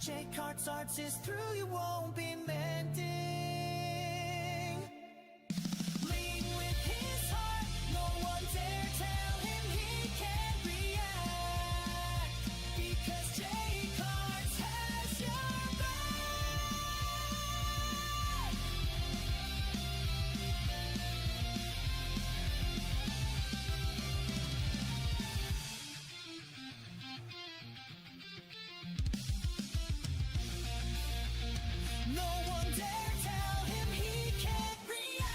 Jake Hart's arts is through, you won't be mending. Lead with his heart, no one dare tell him he can't react, because Jake Hart has your back. No one dare tell him he can't react.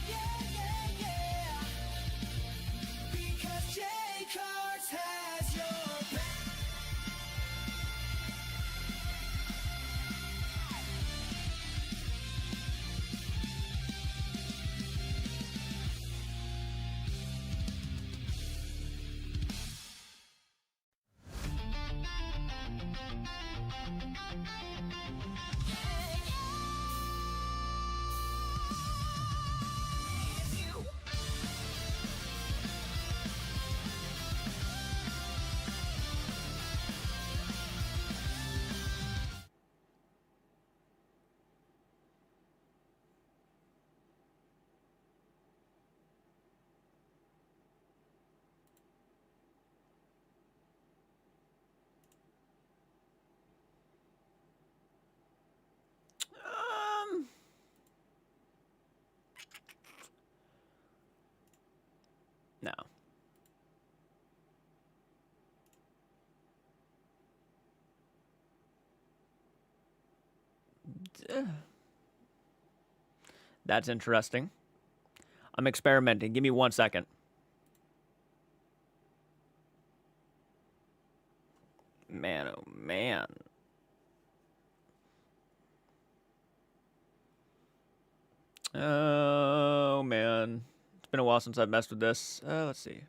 Yeah, yeah, yeah. Because Jake Hart has your back. No. That's interesting. I'm experimenting. Give me 1 second. Man, oh man. Oh man. It's been a while since I've messed with this. Let's see.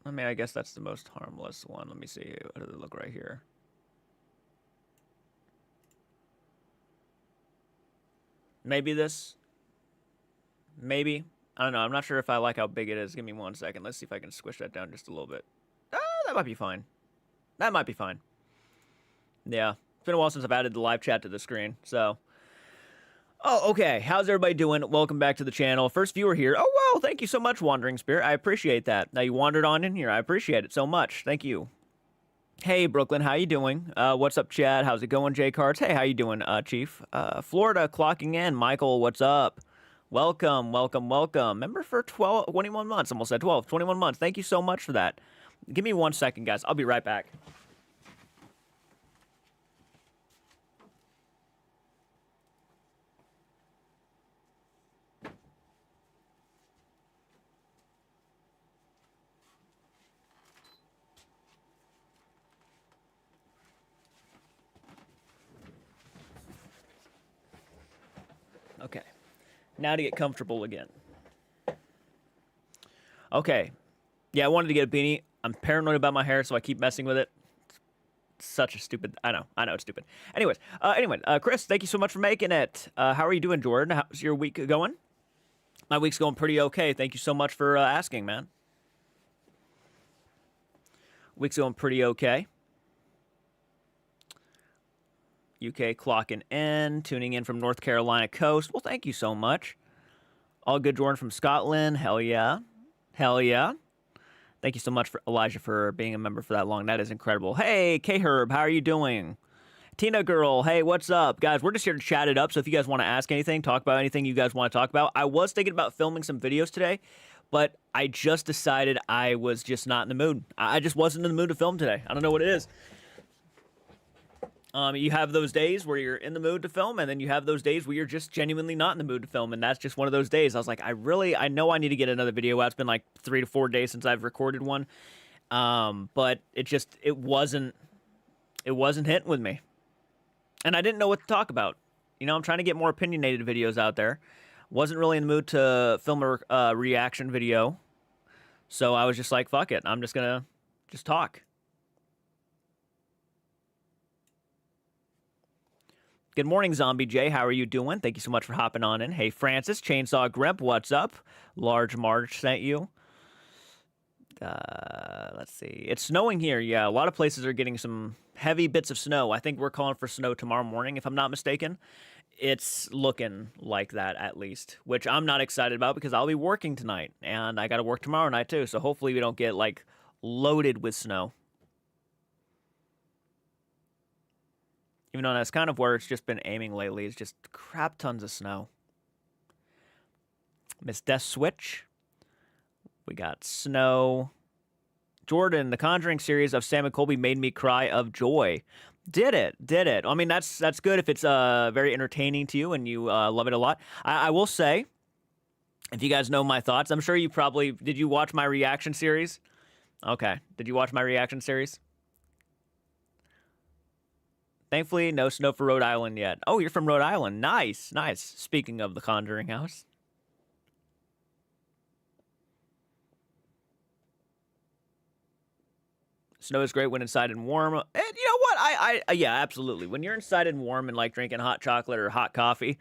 I mean, I guess that's the most harmless one. Let me see. What does it look right here? Maybe this. Maybe. I don't know. I'm not sure if I like how big it is. Give me 1 second. Let's see if I can squish that down just a little bit. Oh, that might be fine. That might be fine. Yeah. It's been a while since I've added the live chat to the screen, so. Oh, okay. How's everybody doing? Welcome back to the channel. First viewer here. Oh, wow. Thank you so much, Wandering Spirit. I appreciate that. Now, you wandered on in here. I appreciate it so much. Thank you. Hey, Brooklyn. How you doing? What's up, Chad? How's it going, Jay Cards? Hey, how you doing, Chief? Florida clocking in. Michael, what's up? Welcome, welcome, welcome. Member for 21 months. Almost said 12. 21 months. Thank you so much for that. Give me 1 second, guys. I'll be right back. Okay. Now to get comfortable again. Okay. Yeah, I wanted to get a beanie. I'm paranoid about my hair, so I keep messing with it. It's such a stupid... I know it's stupid. Anyways, Chris, thank you so much for making it. How are you doing, Jordan? How's your week going? My week's going pretty okay. Thank you so much for asking, man. Week's going pretty okay. UK clocking in, tuning in from North Carolina coast. Well, thank you so much. All good, Jordan from Scotland. Hell yeah. Hell yeah. Thank you so much, for Elijah, for being a member for that long. That is incredible. Hey, K-Herb, how are you doing? Tina Girl, hey, what's up? Guys, we're just here to chat it up, so if you guys want to ask anything, talk about anything you guys want to talk about. I was thinking about filming some videos today, but I just decided I was just not in the mood. I just wasn't in the mood to film today. I don't know what it is. You have those days where you're in the mood to film, and then you have those days where you're just genuinely not in the mood to film, and that's just one of those days. I was like, I know I need to get another video out. It's been like 3 to 4 days since I've recorded one, but it wasn't hitting with me, and I didn't know what to talk about. You know, I'm trying to get more opinionated videos out there. Wasn't really in the mood to film a reaction video, so I was just like, fuck it. I'm just gonna talk. Good morning, Zombie J. How are you doing? Thank you so much for hopping on in. Hey, Francis, Chainsaw Grimp, what's up? Large March sent you. Let's see. It's snowing here. Yeah, a lot of places are getting some heavy bits of snow. I think we're calling for snow tomorrow morning, if I'm not mistaken. It's looking like that at least, which I'm not excited about because I'll be working tonight and I got to work tomorrow night too. So hopefully we don't get like loaded with snow. Even though that's kind of where it's just been aiming lately, is just crap tons of snow. Miss Death Switch. We got snow. Jordan, the Conjuring series of Sam and Colby made me cry of joy. Did it? I mean, that's good if it's very entertaining to you and you love it a lot. I will say, if you guys know my thoughts, I'm sure you probably did. You watch my reaction series? Okay, did you watch my reaction series? Thankfully, no snow for Rhode Island yet. Oh, you're from Rhode Island. Nice. Speaking of the Conjuring house. Snow is great when inside and warm. And you know what? Yeah, absolutely. When you're inside and warm and like drinking hot chocolate or hot coffee,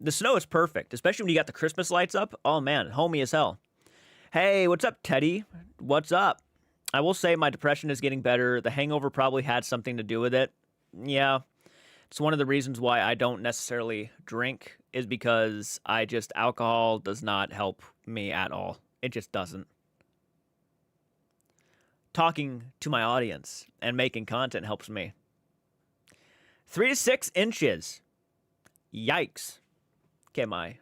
the snow is perfect, especially when you got the Christmas lights up. Oh man, homey as hell. Hey, what's up, Teddy? What's up? I will say my depression is getting better. The hangover probably had something to do with it. Yeah. It's one of the reasons why I don't necessarily drink is because alcohol does not help me at all. It just doesn't. Talking to my audience and making content helps me. 3 to 6 inches. Yikes. Okay, my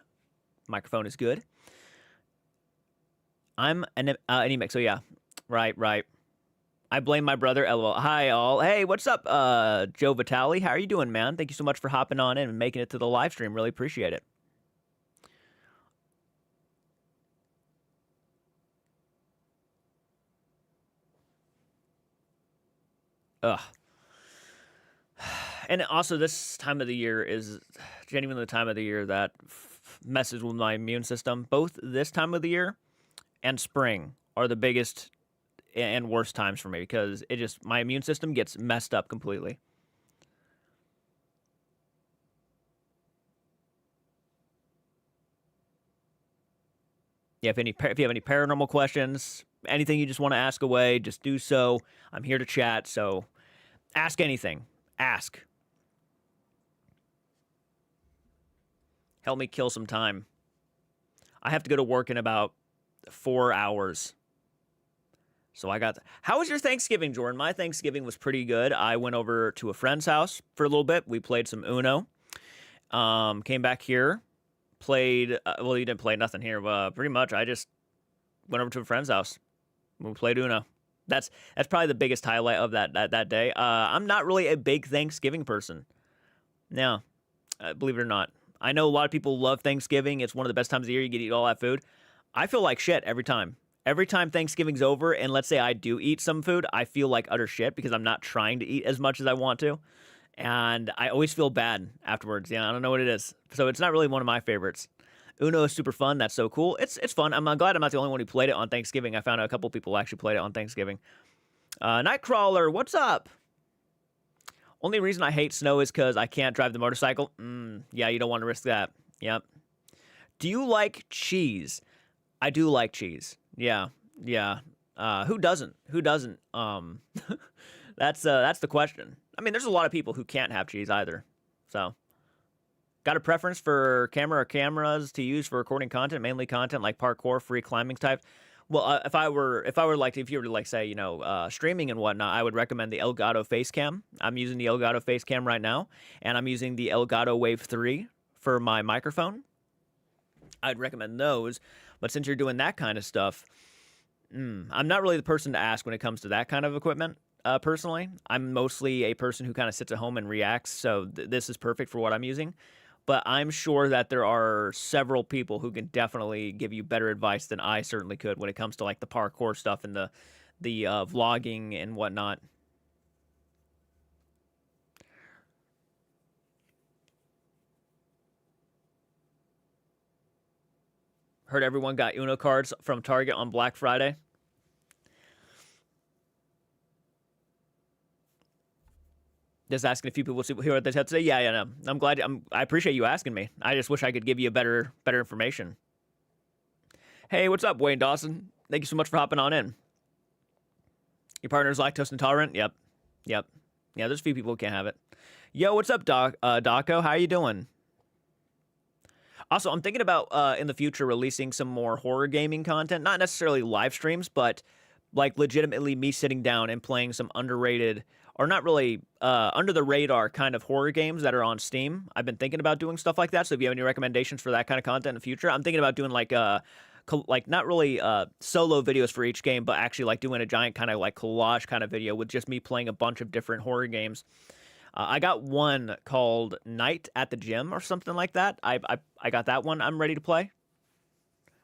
microphone is good. I'm anemic, so yeah. Right. I blame my brother, LOL. Hi, all. Hey, what's up, Joe Vitale? How are you doing, man? Thank you so much for hopping on in and making it to the live stream. Really appreciate it. Ugh. And also, this time of the year is genuinely the time of the year that messes with my immune system. Both this time of the year and spring are the biggest and worst times for me because my immune system gets messed up completely. Yeah, if you have any paranormal questions, anything you just want to ask away, just do so. I'm here to chat, so ask anything. Ask. Help me kill some time. I have to go to work in about 4 hours. So How was your Thanksgiving, Jordan? My Thanksgiving was pretty good. I went over to a friend's house for a little bit. We played some Uno. Came back here. Played, well, you didn't play nothing here. Pretty much, I just went over to a friend's house. We played Uno. That's probably the biggest highlight of that day. I'm not really a big Thanksgiving person. No, believe it or not. I know a lot of people love Thanksgiving. It's one of the best times of the year. You get to eat all that food. I feel like shit every time. Every time Thanksgiving's over, and let's say I do eat some food, I feel like utter shit because I'm not trying to eat as much as I want to. And I always feel bad afterwards. Yeah, I don't know what it is. So it's not really one of my favorites. Uno is super fun. That's so cool. It's fun. I'm glad I'm not the only one who played it on Thanksgiving. I found out a couple people actually played it on Thanksgiving. Nightcrawler, what's up? Only reason I hate snow is because I can't drive the motorcycle. Yeah, you don't want to risk that. Yep. Do you like cheese? I do like cheese. Yeah. Who doesn't? That's the question. I mean, there's a lot of people who can't have cheese either. So, got a preference for camera or cameras to use for recording content, mainly content like parkour, free climbing type. Well, if you were to say, streaming and whatnot, I would recommend the Elgato Facecam. I'm using the Elgato Facecam right now, and I'm using the Elgato Wave 3 for my microphone. I'd recommend those. But since you're doing that kind of stuff, I'm not really the person to ask when it comes to that kind of equipment, personally. I'm mostly a person who kind of sits at home and reacts, so this is perfect for what I'm using. But I'm sure that there are several people who can definitely give you better advice than I certainly could when it comes to like the parkour stuff and the vlogging and whatnot. Heard everyone got Uno cards from Target on Black Friday. Just asking a few people to hear what they had to say. Yeah, no. I'm glad. I appreciate you asking me. I just wish I could give you better information. Hey, what's up, Wayne Dawson? Thank you so much for hopping on in. Your partner's lactose intolerant? Yep. Yep. Yeah, there's a few people who can't have it. Yo, what's up, Daco? How you doing? Also, I'm thinking about in the future releasing some more horror gaming content. Not necessarily live streams, but like legitimately me sitting down and playing some underrated or not really under the radar kind of horror games that are on Steam. I've been thinking about doing stuff like that. So if you have any recommendations for that kind of content in the future, I'm thinking about doing like not really solo videos for each game, but actually like doing a giant kind of like collage kind of video with just me playing a bunch of different horror games. I got one called Night at the Gym or something like that. I got that one. I'm ready to play.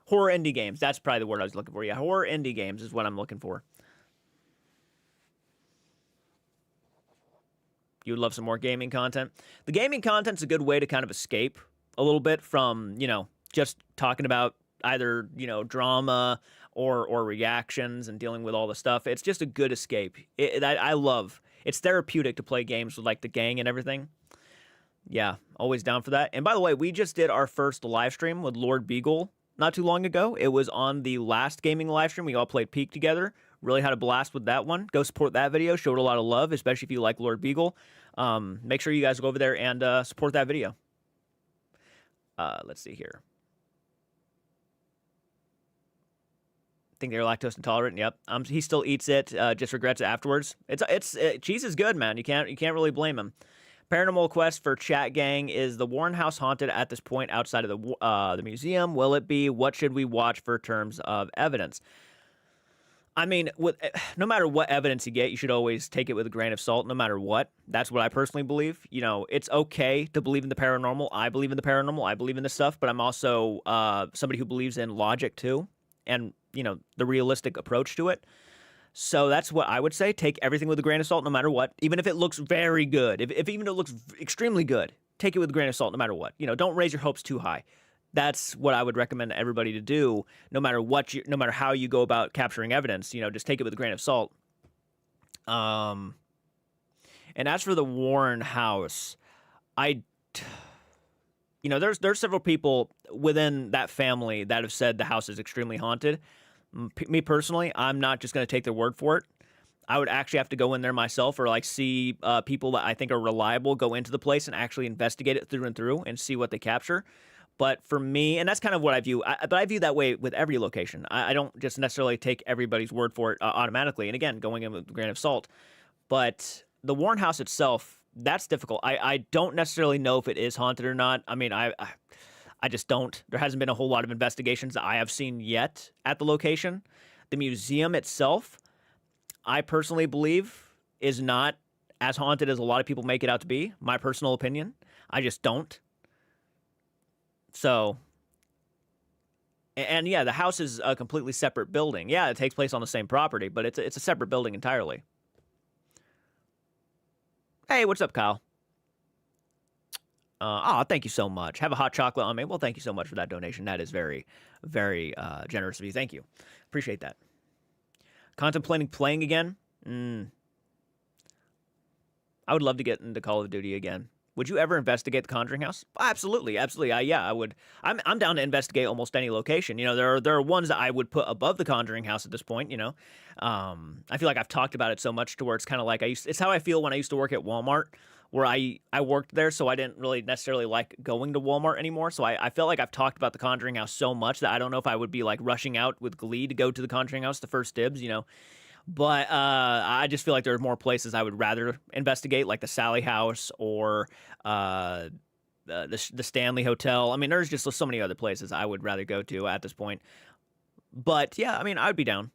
Horror indie games. That's probably the word I was looking for. Yeah, horror indie games is what I'm looking for. You would love some more gaming content. The gaming content's a good way to kind of escape a little bit from, just talking about either, drama or reactions and dealing with all the stuff. It's just a good escape. I love. It's therapeutic to play games with like the gang and everything. Yeah, always down for that. And by the way, we just did our first live stream with Lord Beagle not too long ago. It was on the last gaming live stream. We all played Peak together. Really had a blast with that one. Go support that video. Showed a lot of love, especially if you like Lord Beagle. Make sure you guys go over there and support that video. Let's see here. Think they're lactose intolerant. Yep. He still eats it. Just regrets it afterwards. Cheese is good, man. You can't really blame him. Paranormal quest for Chat Gang. Is the Warren house haunted at this point outside of the museum? Will it be? What should we watch for terms of evidence? I mean, no matter what evidence you get, you should always take it with a grain of salt, no matter what. That's what I personally believe. It's okay to believe in the paranormal. I believe in the paranormal. I believe in this stuff, but I'm also somebody who believes in logic too, and the realistic approach to it. So that's what I would say. Take everything with a grain of salt, no matter what. Even if it looks very good, if even it looks extremely good, take it with a grain of salt, no matter what. Don't raise your hopes too high. That's what I would recommend everybody to do, no matter how you go about capturing evidence. Just take it with a grain of salt. And as for the Warren house, there's several people within that family that have said the house is extremely haunted. Me personally, I'm not just going to take their word for it. I would actually have to go in there myself or like see people that I think are reliable go into the place and actually investigate it through and through and see what they capture. But for me, and that's kind of what I view, but I view that way with every location. I don't just necessarily take everybody's word for it automatically. And again, going in with a grain of salt. But the Warren house itself, that's difficult. I don't necessarily know if it is haunted or not. I mean, I just don't. There hasn't been a whole lot of investigations that I have seen yet at the location. The museum itself, I personally believe, is not as haunted as a lot of people make it out to be. My personal opinion. I just don't. So, and yeah, the house is a completely separate building. Yeah, it takes place on the same property, but it's a separate building entirely. Hey, what's up, Kyle? Thank you so much. Have a hot chocolate on me. Well, thank you so much for that donation. That is very, very generous of you. Thank you. Appreciate that. Contemplating playing again? I would love to get into Call of Duty again. Would you ever investigate the Conjuring House? Absolutely, absolutely. Yeah, I would. I'm down to investigate almost any location. There are ones that I would put above the Conjuring House at this point. I feel like I've talked about it so much to where it's kind of like it's how I feel when I used to work at Walmart, where I worked there, so I didn't really necessarily like going to Walmart anymore. So I felt like I've talked about the Conjuring House so much that I don't know if I would be like rushing out with glee to go to the Conjuring House, the first dibs. But I just feel like there are more places I would rather investigate, like the Sally House or the Stanley Hotel. I mean, there's just so many other places I would rather go to at this point. But yeah, I mean, I would be down.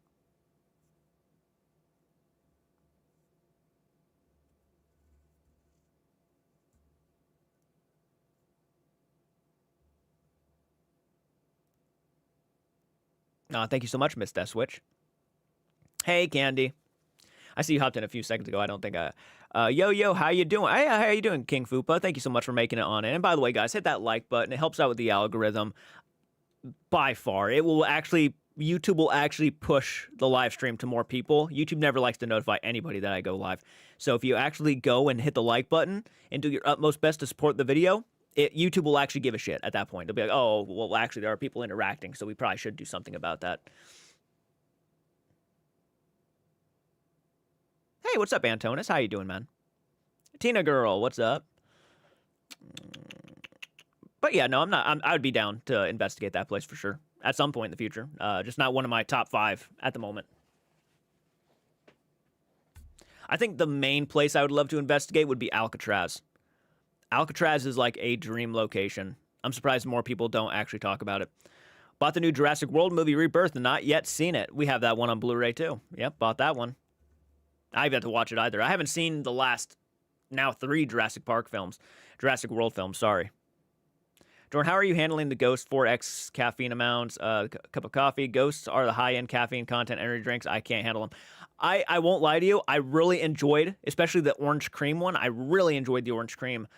Thank you so much, Miss Death Switch. Hey, Candy. I see you hopped in a few seconds ago. I don't think yo, how you doing? Hey, how you doing, King Fupa? Thank you so much for making it on in. And by the way, guys, hit that like button. It helps out with the algorithm by far. YouTube will actually push the live stream to more people. YouTube never likes to notify anybody that I go live. So if you actually go and hit the like button and do your utmost best to support the video, YouTube will actually give a shit at that point. They'll be like, oh, well, actually, there are people interacting, so we probably should do something about that. Hey, what's up, Antonis? How you doing, man? Tina girl, what's up? But yeah, no, I would be down to investigate that place for sure at some point in the future. Just not one of my top 5 at the moment. I think the main place I would love to investigate would be Alcatraz. Alcatraz is like a dream location. I'm surprised more people don't actually talk about it. Bought the new Jurassic World movie Rebirth and not yet seen it. We have that one on Blu-ray too. Yep, bought that one. I've yet to watch it either. I haven't seen the last now 3 Jurassic World films, sorry. Jordan, how are you handling the Ghost 4X caffeine amounts? Cup of coffee. Ghosts are the high-end caffeine content energy drinks. I can't handle them. I won't lie to you. I really enjoyed, especially the orange cream one. I really enjoyed the orange cream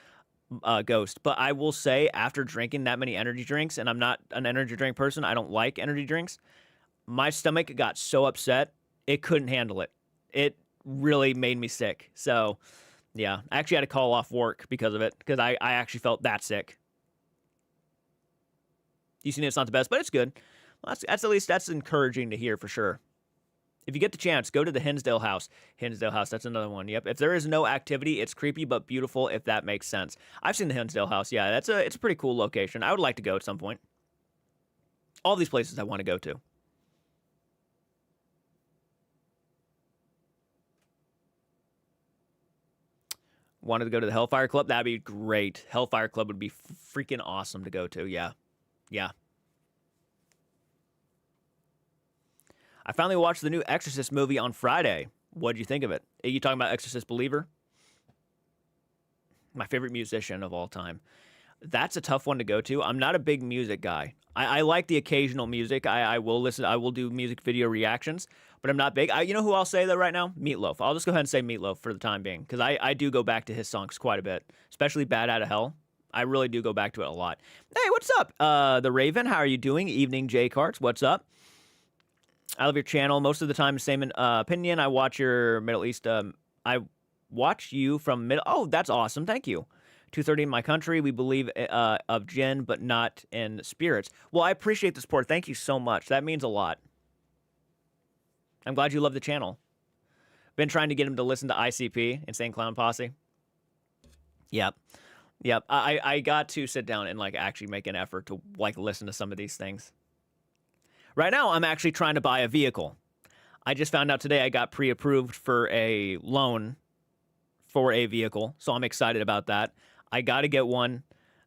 Ghost. But I will say, after drinking that many energy drinks, and I'm not an energy drink person, I don't like energy drinks, my stomach got so upset, it couldn't handle it. It really made me sick. So, yeah, I actually had to call off work because of it, because I actually felt that sick. You seen it's not the best, but it's good. Well, that's at least that's encouraging to hear for sure. If you get the chance, go to the Hinsdale House. Hinsdale House, that's another one. Yep. If there is no activity, it's creepy but beautiful, if that makes sense. I've seen the Hinsdale House. Yeah, it's a pretty cool location. I would like to go at some point. All these places I want to go to. Wanted to go to the Hellfire Club? That'd be great. Hellfire Club would be freaking awesome to go to. Yeah. Yeah. I finally watched the new Exorcist movie on Friday. What did you think of it? Are you talking about Exorcist Believer? My favorite musician of all time. That's a tough one to go to. I'm not a big music guy. I like the occasional music. I will listen. I will do music video reactions, but I'm not big. You know who I'll say that right now? Meatloaf. I'll just go ahead and say Meatloaf for the time being, because I do go back to his songs quite a bit, especially Bad Out of Hell. I really do go back to it a lot. Hey, what's up? The Raven, how are you doing? Evening, J Carts, what's up? I love your channel. Most of the time, same opinion. I watch your Middle East. I watch you from Middle. Oh, that's awesome. Thank you. 2:30 in my country. We believe of jinn, but not in spirits. Well, I appreciate the support. Thank you so much. That means a lot. I'm glad you love the channel. Been trying to get him to listen to ICP, Insane Clown Posse. Yep. Yep. I got to sit down and like actually make an effort to like listen to some of these things. Right now, I'm actually trying to buy a vehicle. I just found out today I got pre-approved for a loan for a vehicle, so I'm excited about that. I got to get one.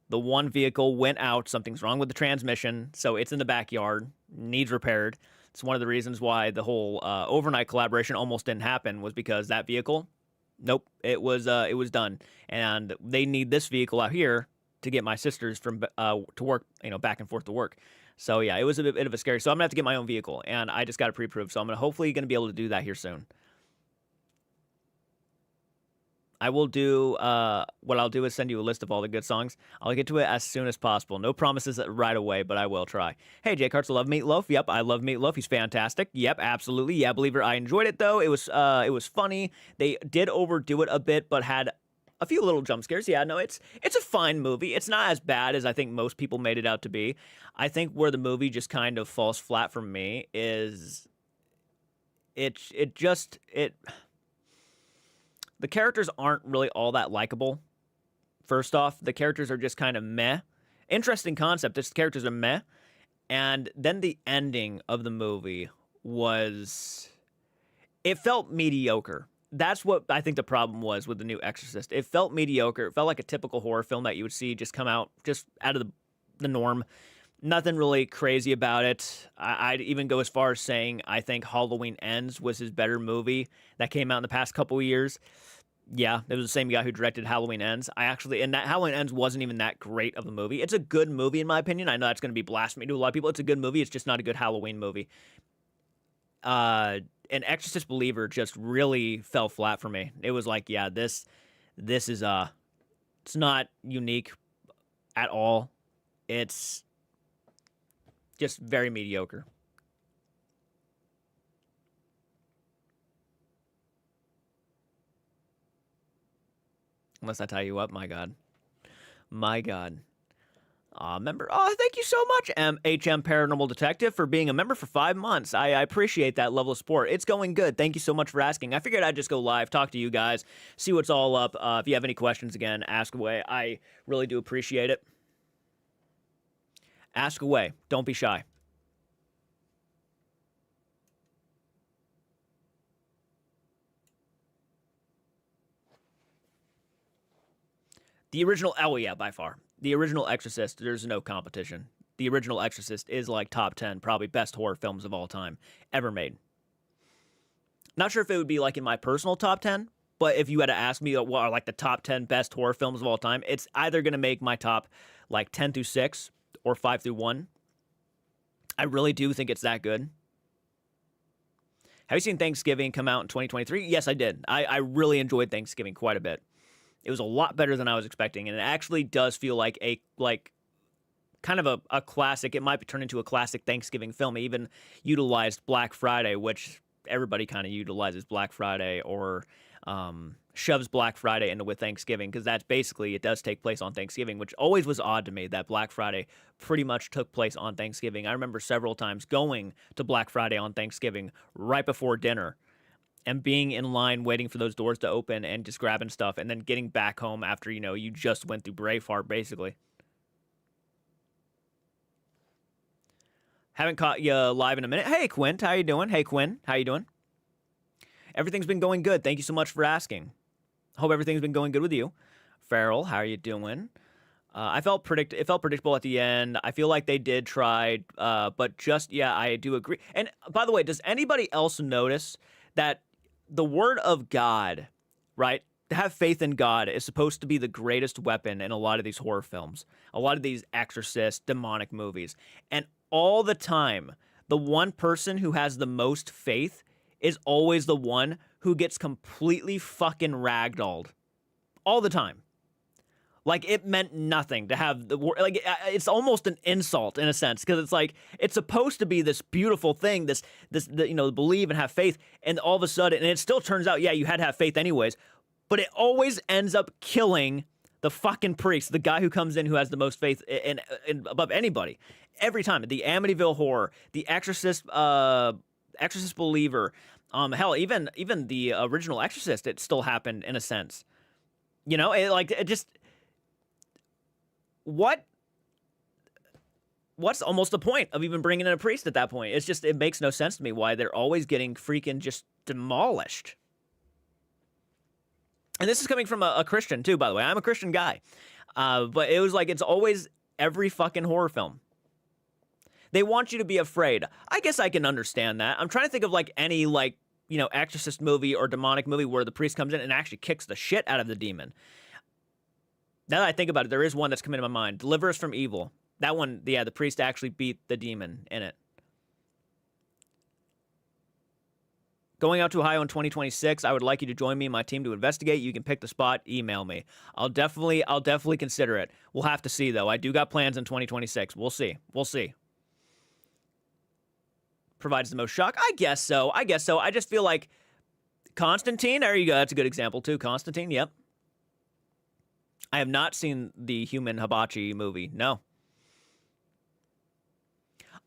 The one vehicle went out. Something's wrong with the transmission, so it's in the backyard, needs repaired. It's one of the reasons why the whole overnight collaboration almost didn't happen, was because that vehicle, nope, it was done. And they need this vehicle out here to get my sisters from to work, back and forth to work. So yeah, it was a bit of a scary. So I'm gonna have to get my own vehicle, and I just got it pre-approved. So I'm hopefully gonna be able to do that here soon. I will do, what I'll do is send you a list of all the good songs. I'll get to it as soon as possible. No promises right away, but I will try. Hey, Jake Hart's love Meatloaf. Yep, I love Meatloaf. He's fantastic. Yep, absolutely. Yeah, Believer, I enjoyed it, though. It was funny. They did overdo it a bit, but had a few little jump scares. Yeah, no, it's a fine movie. It's not as bad as I think most people made it out to be. I think where the movie just kind of falls flat for me is the characters aren't really all that likable. First off, the characters are just kind of meh. Interesting concept. The characters are meh. And then the ending of the movie it felt mediocre. That's what I think the problem was with the new Exorcist. It felt mediocre. It felt like a typical horror film that you would see just come out just out of the norm. Nothing really crazy about it. I'd even go as far as saying I think Halloween Ends was his better movie that came out in the past couple of years. Yeah, it was the same guy who directed Halloween Ends. And that Halloween Ends wasn't even that great of a movie. It's a good movie in my opinion. I know that's going to be blasphemy to a lot of people. It's a good movie. It's just not a good Halloween movie. And Exorcist Believer just really fell flat for me. It was like, yeah, this is it's not unique at all. It's just very mediocre. Unless I tie you up, my God. My God. Member. Oh, thank you so much, HM Paranormal Detective, for being a member for 5 months. I appreciate that level of support. It's going good. Thank you so much for asking. I figured I'd just go live, talk to you guys, see what's all up. If you have any questions, again, ask away. I really do appreciate it. Ask away. Don't be shy. The original, oh yeah, by far. The original Exorcist, there's no competition. The original Exorcist is like top 10, probably best horror films of all time ever made. Not sure if it would be like in my personal top 10, but if you had to ask me what are like the top 10 best horror films of all time, it's either going to make my top like 10 through 6 or 5 through 1. I really do think it's that good. Have you seen Thanksgiving come out in 2023? Yes, I did. I really enjoyed Thanksgiving quite a bit. It was a lot better than I was expecting, and it actually does feel like a kind of a classic. It might be turned into a classic Thanksgiving film. It even utilized Black Friday, which everybody kind of utilizes Black Friday or shoves Black Friday into with Thanksgiving, because that's basically, it does take place on Thanksgiving, which always was odd to me that Black Friday pretty much took place on Thanksgiving. I remember several times going to Black Friday on Thanksgiving right before dinner and being in line waiting for those doors to open and just grabbing stuff and then getting back home after, you just went through Braveheart, basically. Haven't caught you live in a minute. Hey, Quint, how you doing? Hey, Quinn, how you doing? Everything's been going good. Thank you so much for asking. Hope everything's been going good with you. Farrell, how are you doing? It felt predictable at the end. I feel like they did try, but I do agree. And by the way, does anybody else notice that the word of God, right? To have faith in God is supposed to be the greatest weapon in a lot of these horror films, a lot of these exorcist, demonic movies. And all the time, the one person who has the most faith is always the one who gets completely fucking ragdolled. All the time. Like, it meant nothing to have the word. Like, it's almost an insult in a sense, because it's like, it's supposed to be this beautiful thing, believe and have faith, and all of a sudden, and it still turns out, yeah, you had to have faith anyways, but it always ends up killing the fucking priest, the guy who comes in who has the most faith in above anybody. Every time. The Amityville Horror, the Exorcist, Exorcist Believer, hell, even the original Exorcist, it still happened in a sense. What's almost the point of even bringing in a priest at that point? It makes no sense to me why they're always getting freaking just demolished. And this is coming from a Christian too, by the way. I'm a Christian guy. But it was like, it's always every fucking horror film. They want you to be afraid. I guess I can understand that. I'm trying to think of like any exorcist movie or demonic movie where the priest comes in and actually kicks the shit out of the demon. Now that I think about it, there is one that's come into my mind. Deliver Us from Evil. That one, yeah, the priest actually beat the demon in it. Going out to Ohio in 2026, I would like you to join me and my team to investigate. You can pick the spot, email me. I'll definitely consider it. We'll have to see, though. I do got plans in 2026. We'll see. Provides the most shock? I guess so. I just feel like Constantine, there you go. That's a good example, too. Constantine, yep. I have not seen the Human Hibachi movie. No.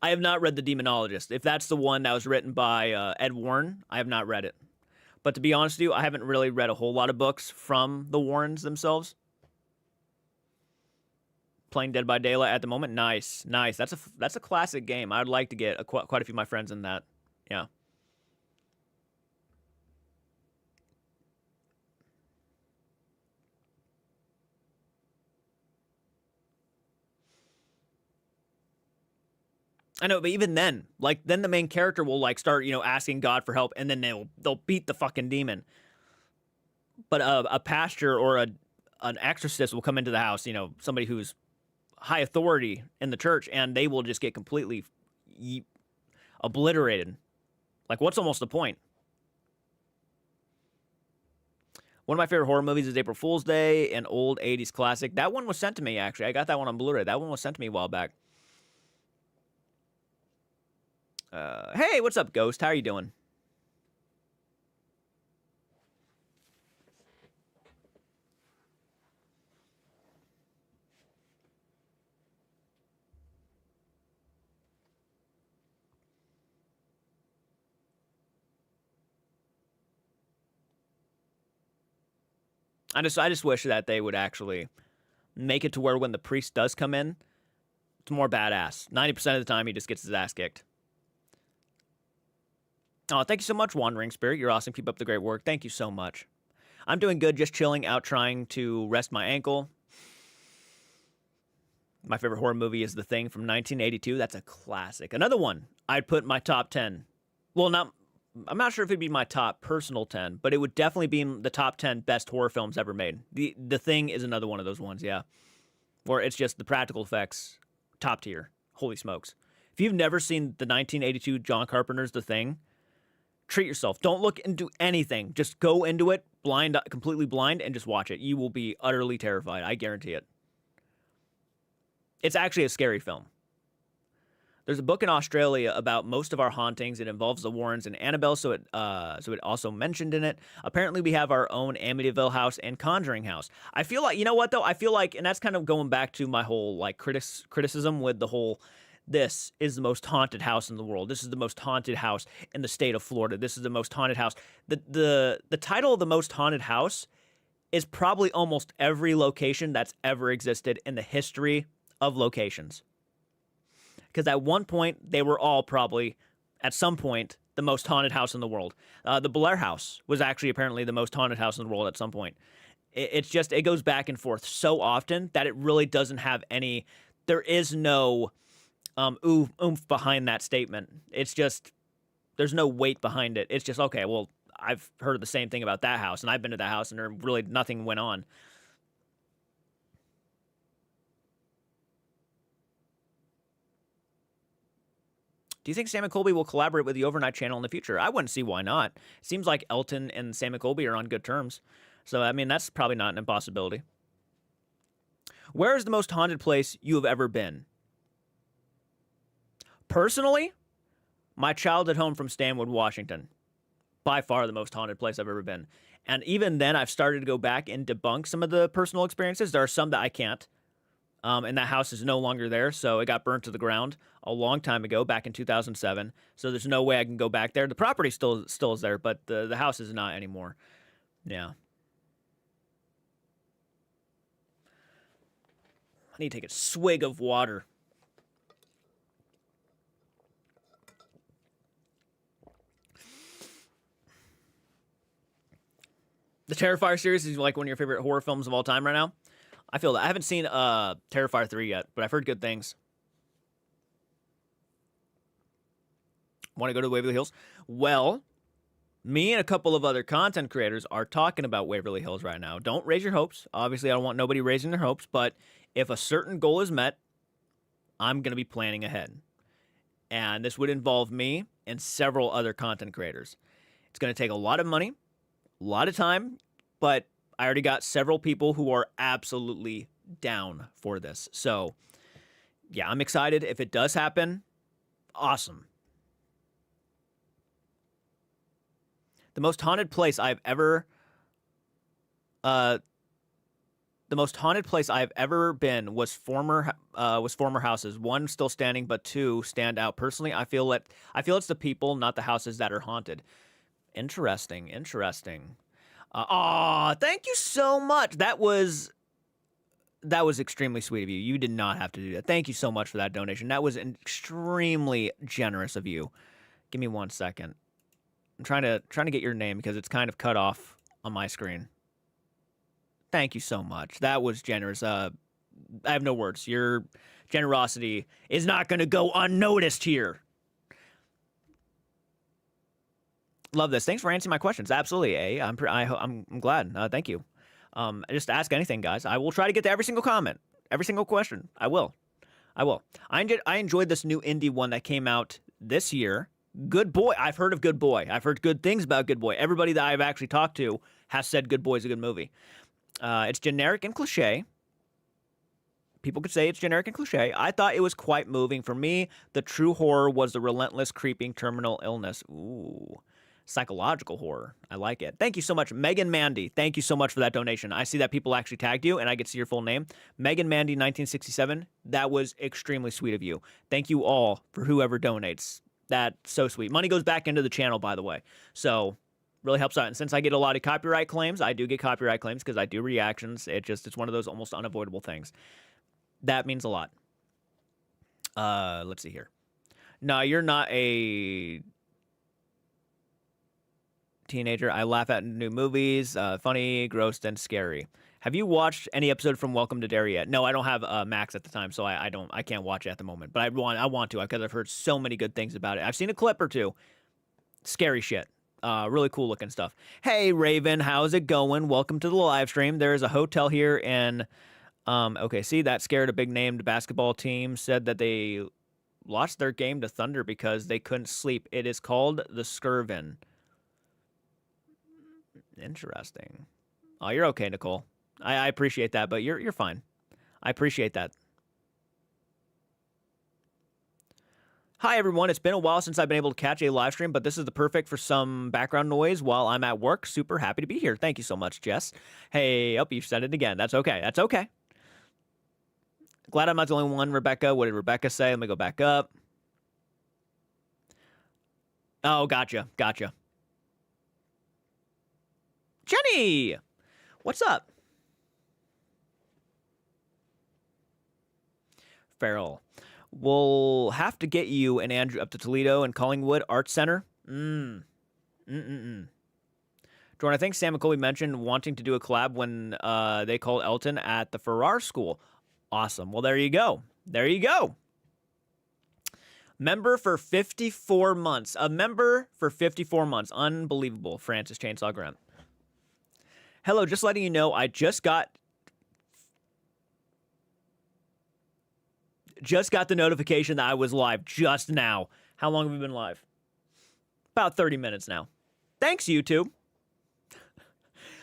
I have not read The Demonologist. If that's the one that was written by Ed Warren, I have not read it. But to be honest with you, I haven't really read a whole lot of books from the Warrens themselves. Playing Dead by Daylight at the moment. Nice. That's a classic game. I'd like to get quite a few of my friends in that. Yeah. I know, but even then, then the main character will start, asking God for help, and then they'll beat the fucking demon. But a pastor or an exorcist will come into the house, somebody who's high authority in the church, and they will just get completely obliterated. Like, what's almost the point? One of my favorite horror movies is April Fool's Day, an old 80s classic. That one was sent to me, actually. I got that one on Blu-ray. That one was sent to me a while back. Hey, what's up, Ghost? How are you doing? I just wish that they would actually make it to where when the priest does come in, it's more badass. 90% of the time, he just gets his ass kicked. Oh, thank you so much, Wandering Spirit. You're awesome. Keep up the great work. Thank you so much. I'm doing good, just chilling out, trying to rest my ankle. My favorite horror movie is The Thing from 1982. That's a classic. Another one I'd put in my top 10. Well, I'm not sure if it'd be my top personal 10, but it would definitely be in the top 10 best horror films ever made. The Thing is another one of those ones, yeah. Where it's just the practical effects, top tier. Holy smokes. If you've never seen the 1982 John Carpenter's The Thing, treat yourself. Don't look into anything. Just go into it blind, completely blind, and just watch it. You will be utterly terrified. I guarantee it. It's actually a scary film. There's a book in Australia about most of our hauntings. It involves the Warrens and Annabelle, so it also mentioned in it. Apparently, we have our own Amityville house and Conjuring house. I feel like, you know what though? I feel like, and that's kind of going back to my whole like criticism with the whole. This is the most haunted house in the world. This is the most haunted house in the state of Florida. This is the most haunted house. The title of the most haunted house is probably almost every location that's ever existed in the history of locations. Because at one point, they were all probably, at some point, the most haunted house in the world. The Blair House was actually apparently the most haunted house in the world at some point. It's just, it goes back and forth so often that it really doesn't have any, there is no oomph behind that statement. It's just, there's no weight behind it. It's just, okay, well, I've heard the same thing about that house, and I've been to that house, and there really nothing went on. Do you think Sam and Colby will collaborate with the Overnight Channel in the future? I wouldn't see why not. It seems like Elton and Sam and Colby are on good terms. So, I mean, that's probably not an impossibility. Where is the most haunted place you have ever been? Personally, my childhood home from Stanwood, Washington. By far the most haunted place I've ever been. And even then, I've started to go back and debunk some of the personal experiences. There are some that I can't. And that house is no longer there, so it got burnt to the ground a long time ago, back in 2007. So there's no way I can go back there. The property still is there, but the house is not anymore. Yeah. I need to take a swig of water. The Terrifier series is like one of your favorite horror films of all time right now. I feel that. I haven't seen Terrifier 3 yet, but I've heard good things. Want to go to Waverly Hills? Well, me and a couple of other content creators are talking about Waverly Hills right now. Don't raise your hopes. Obviously, I don't want nobody raising their hopes, but if a certain goal is met, I'm going to be planning ahead. And this would involve me and several other content creators. It's going to take a lot of money, a lot of time, but I already got several people who are absolutely down for this. So, yeah, I'm excited. If it does happen, awesome. The most haunted place I've ever been was former houses. One still standing, but two stand out. Personally, I feel it's the people, not the houses, that are haunted. Interesting. Thank you so much. That was extremely sweet of you. You did not have to do that. Thank you so much for that donation. That was extremely generous of you. Give me 1 second. I'm trying to get your name because it's kind of cut off on my screen. Thank you so much. That was generous. I have no words. Your generosity is not going to go unnoticed here. Love this. Thanks for answering my questions. Absolutely, I'm glad. Thank you. Just ask anything, guys. I will try to get to every single comment, every single question. I will. I enjoyed this new indie one that came out this year. Good Boy. I've heard of Good Boy. I've heard good things about Good Boy. Everybody that I've actually talked to has said Good Boy is a good movie. It's generic and cliche. People could say it's generic and cliche. I thought it was quite moving. For me, the true horror was the relentless, creeping terminal illness. Ooh. Psychological horror. I like it. Thank you so much, Megan Mandy. Thank you so much for that donation. I see that people actually tagged you, and I get to see your full name. Megan Mandy, 1967. That was extremely sweet of you. Thank you all for whoever donates. That's so sweet. Money goes back into the channel, by the way. So Really helps out. And since I get a lot of copyright claims, I do get copyright claims because I do reactions. It's one of those almost unavoidable things. That means a lot. Let's see here. No, you're not a teenager. I laugh at new movies, funny, gross, and scary. Have you watched any episode from Welcome to Derry yet? No, I don't have Max at the time, so I can't watch it at the moment. But I want to because I've heard so many good things about it. I've seen a clip or two. Scary shit. Really cool looking stuff. Hey Raven, how's it going? Welcome to the live stream. There is a hotel here in okay, see, that scared a big named basketball team. Said that they lost their game to Thunder because they couldn't sleep. It is called the Skirvin. Interesting. Oh, you're okay, Nicole. I appreciate that, but you're fine. I appreciate that. Hi, everyone. It's been a while since I've been able to catch a live stream, but this is the perfect for some background noise while I'm at work. Super happy to be here. Thank you so much, Jess. Hey, oh, you said it again. That's okay. That's okay. Glad I'm not the only one, Rebecca. What did Rebecca say? Let me go back up. Oh, gotcha. Gotcha. Jenny! What's up? Farrell. We'll have to get you and Andrew up to Toledo and Collingwood Arts Center. Jordan, I think Sam and Colby mentioned wanting to do a collab when they called Elton at the Farrar School. Awesome. Well, there you go. There you go. Member for 54 months. A member for 54 months. Unbelievable, Francis Chainsaw Grant. Hello, just letting you know, I just got the notification that I was live just now. How long have we been live? About 30 minutes now. Thanks, YouTube.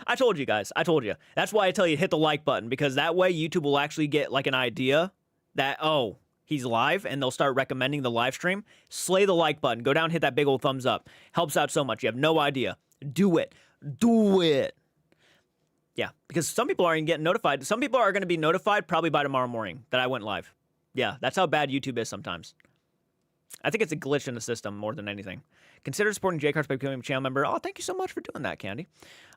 I told you guys. I told you. That's why I tell you hit the like button, because that way YouTube will actually get like an idea that, oh, he's live, and they'll start recommending the live stream. Slay the like button. Go down, hit that big old thumbs up. Helps out so much. You have no idea. Do it. Do it. Yeah, because some people aren't getting notified. Some people are going to be notified probably by tomorrow morning that I went live. Yeah, that's how bad YouTube is sometimes. I think it's a glitch in the system more than anything. Consider supporting J-Cards by becoming a channel member. Oh, thank you so much for doing that, Candy.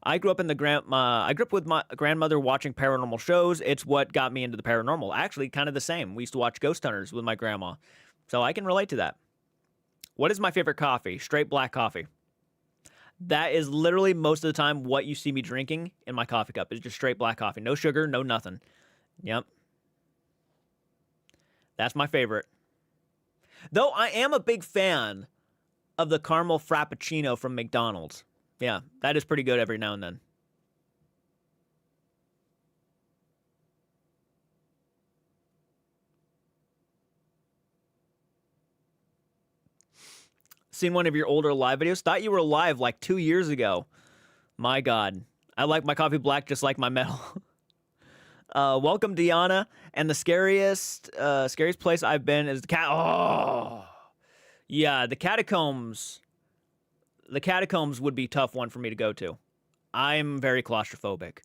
I grew up with my grandmother watching paranormal shows. It's what got me into the paranormal. Actually, kind of the same. We used to watch Ghost Hunters with my grandma. So I can relate to that. What is my favorite coffee? Straight black coffee. That is literally most of the time what you see me drinking in my coffee cup. Is just straight black coffee. No sugar, no nothing. Yep. That's my favorite. Though I am a big fan of the caramel frappuccino from McDonald's. Yeah, that is pretty good every now and then. Seen one of your older live videos. Thought you were live like 2 years ago. My God. I like my coffee black just like my metal. Welcome, Deanna. And the scariest place I've been is the Oh, yeah, the catacombs. The catacombs would be a tough one for me to go to. I'm very claustrophobic.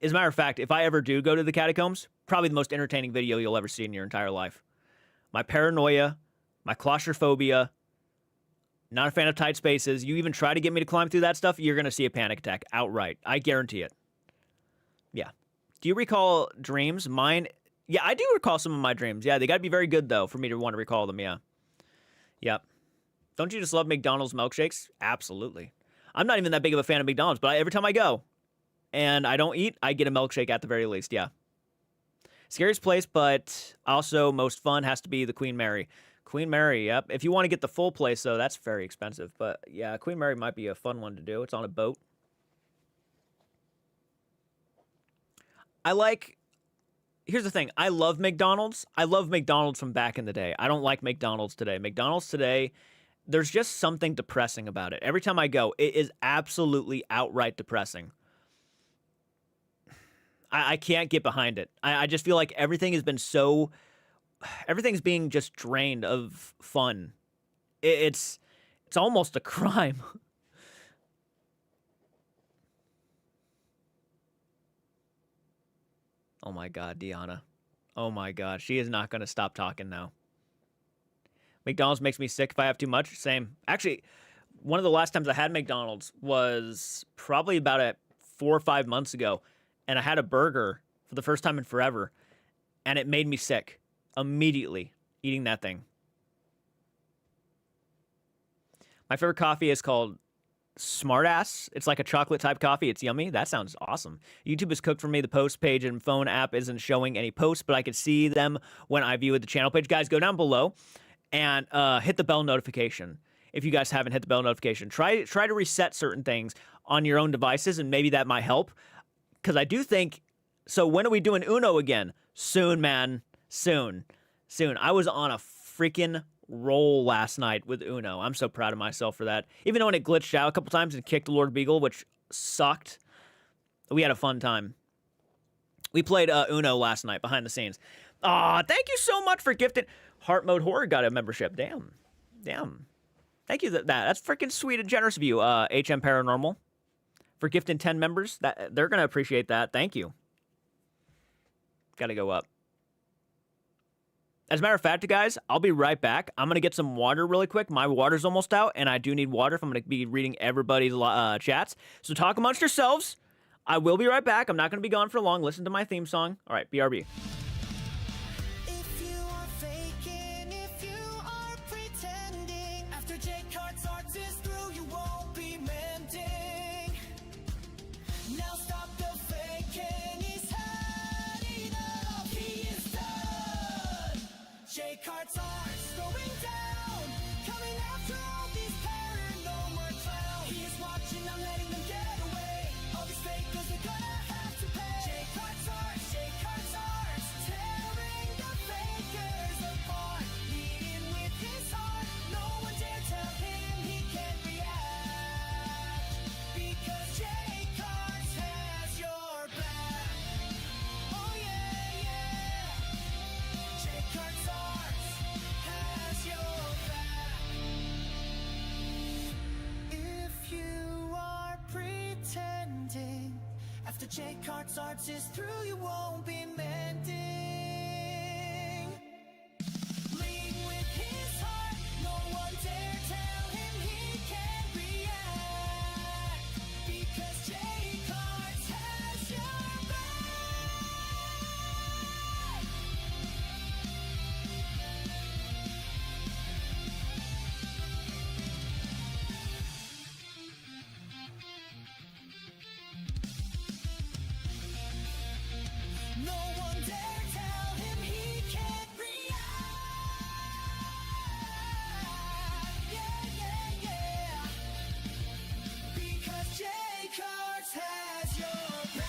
As a matter of fact, if I ever do go to the catacombs, probably the most entertaining video you'll ever see in your entire life. My paranoia, my claustrophobia. Not a fan of tight spaces. You even try to get me to climb through that stuff, you're going to see a panic attack outright. I guarantee it. Yeah. Do you recall dreams? Mine, yeah, I do recall some of my dreams. Yeah, they got to be very good, though, for me to want to recall them, yeah. Yep. Don't you just love McDonald's milkshakes? Absolutely. I'm not even that big of a fan of McDonald's, but every time I go and I don't eat, I get a milkshake at the very least, yeah. Scariest place, but also most fun has to be the Queen Mary. Queen Mary, yep. If you want to get the full place, though, that's very expensive. But, yeah, Queen Mary might be a fun one to do. It's on a boat. Here's the thing. I love McDonald's. I love McDonald's from back in the day. I don't like McDonald's today. McDonald's today, there's just something depressing about it. Every time I go, it is absolutely outright depressing. I can't get behind it. I just feel like everything's being just drained of fun. It's almost a crime. Oh my God, Deanna. Oh my God, she is not going to stop talking now. McDonald's makes me sick if I have too much. Same. Actually, one of the last times I had McDonald's was probably about 4 or 5 months ago, and I had a burger for the first time in forever, and it made me sick immediately eating that thing. My favorite coffee is called Smartass. It's like a chocolate type coffee. It's yummy. That sounds awesome. YouTube has cooked for me. The post page and phone app isn't showing any posts, but I can see them when I view the channel page. Guys, go down below and hit the bell notification. If you guys haven't hit the bell notification, try to reset certain things on your own devices, and maybe that might help. Because I do think, so when are we doing Uno again? Soon, man. Soon. I was on a freaking roll last night with Uno. I'm so proud of myself for that. Even though when it glitched out a couple times and kicked Lord Beagle, which sucked, we had a fun time. We played Uno last night behind the scenes. Aw, thank you so much for gifting. Heart Mode Horror got a membership. Damn. Thank you. That's freaking sweet and generous of you, HM Paranormal, for gifting 10 members. They're gonna appreciate that. Thank you. Gotta go up. As a matter of fact, guys, I'll be right back. I'm going to get some water really quick. My water's almost out, and I do need water if I'm going to be reading everybody's chats. So talk amongst yourselves. I will be right back. I'm not going to be gone for long. Listen to my theme song. All right, BRB. If you are faking, if you are pretending, after Jake Hart's arts is through, you won't be mending. Now stop the faking, he's had enough, he is done. Jake Hart's arts going down, coming after all these paranormal clowns. He is watching, not letting them get away. All these fakers, they're gonna have to pay. Jake Hart's arts, tearing the fakers apart. Leading with his heart, no one dare tell him he can't react. Because Jake Hart has your back. Oh yeah, Jake Hart's arts has your back. If you are pretending, after Jake Hart's arts is through, you won't be mending. Lead with his heart, no one dare tell him he can't react. Because Jake Hart has your back. No one dare tell him he can't react. Yeah. Because Jake Hart has your back.